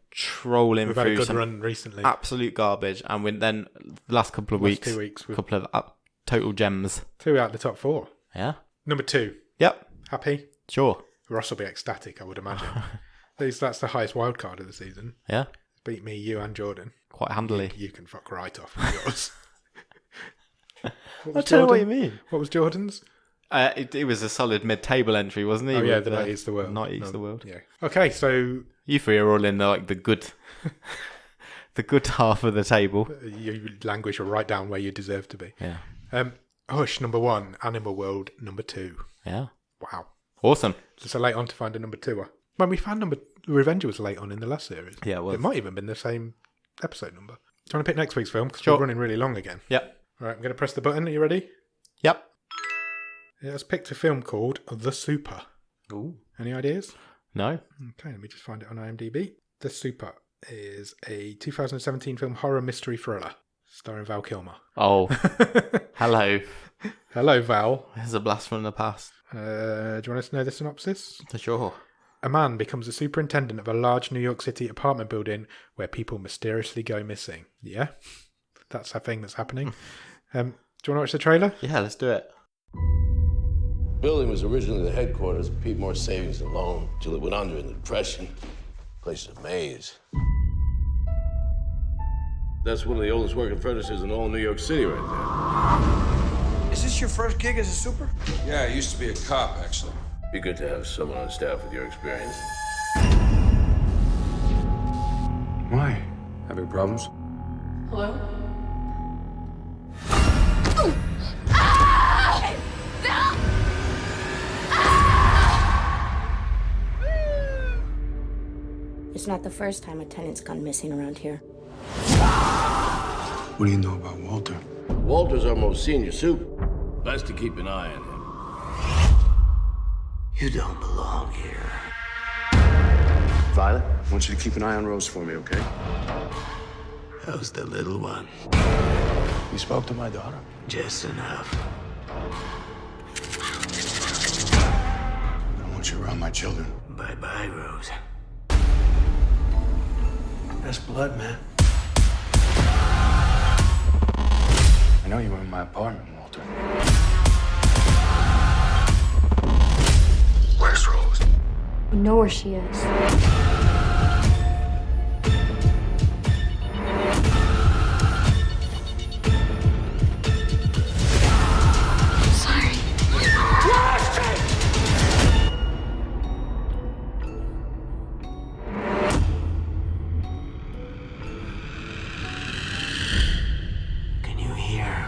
trolling We've through had a good some run recently. Absolute garbage, and then the last couple of weeks, 2 weeks, a couple of total gems. 2 out of the top 4. Yeah. Number 2. Yep. Happy? Sure. Ross will be ecstatic, I would imagine. That's the highest wild card of the season. Yeah. Beat me, you, and Jordan. Quite handily. You can fuck right off with yours. I don't know what you mean. What was Jordan's? It was a solid mid-table entry, wasn't he? Oh yeah, The Night Eats the World. Night Eats the World. Yeah. Okay, so you three are all in the good, the good half of the table. You languish right down where you deserve to be. Yeah. Hush, number 1. Animal World, number 2. Yeah. Wow. Awesome. It's so late on to find a number 2. When we found Revenge was late on in the last series. Yeah, it was. It might even been the same episode number. Do you want to pick next week's film? Because sure. we're running really long again. Yep. All right, I'm going to press the button. Are you ready? Yep. Yeah, let's pick a film called The Super. Ooh. Any ideas? No. Okay, let me just find it on IMDb. The Super is a 2017 film horror mystery thriller starring Val Kilmer. Oh. Hello. Hello, Val. There's a blast from the past. Do you want us to know the synopsis? Sure. A man becomes a superintendent of a large New York City apartment building where people mysteriously go missing. Yeah? That's a thing that's happening. Do you want to watch the trailer? Yeah, let's do it. The building was originally the headquarters of Pete Morse Savings and Loan until it went under in the Depression. Place is a maze. That's one of the oldest working furnaces in all New York City right Is this your first gig as a super? Yeah, I used to be a cop, actually. there. Be good to have someone on staff with your experience. Why? Having problems? Hello? It's not the first time a tenant's gone missing around here. What do you know about Walter? Walter's our most senior super. Best to keep an eye on him. You don't belong here. Violet? I want you to keep an eye on Rose for me, okay? How's the little one? You spoke to my daughter? Just enough. I don't want you around my children. Bye-bye, Rose. That's blood, man. I know you were in my apartment, Walter. Where's Rose? We know where she is. Sorry. Can you hear?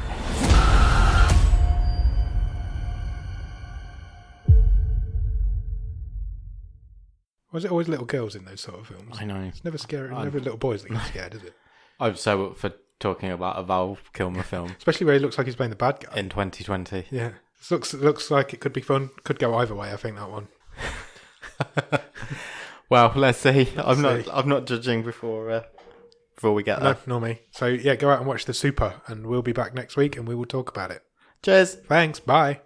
Was it always little girls in those sort of films? I know. It's never scary. Never little boys that get scared, is it? I'm so up for talking about a Val Kilmer film Especially where he looks like he's playing the bad guy. in 2020. Yeah. This looks like it could be fun. Could go either way, I think, that one. Well, let's see. I'm not judging before we get there. No, nor me. So, yeah, go out and watch The Super, and we'll be back next week, and we will talk about it. Cheers. Thanks. Bye.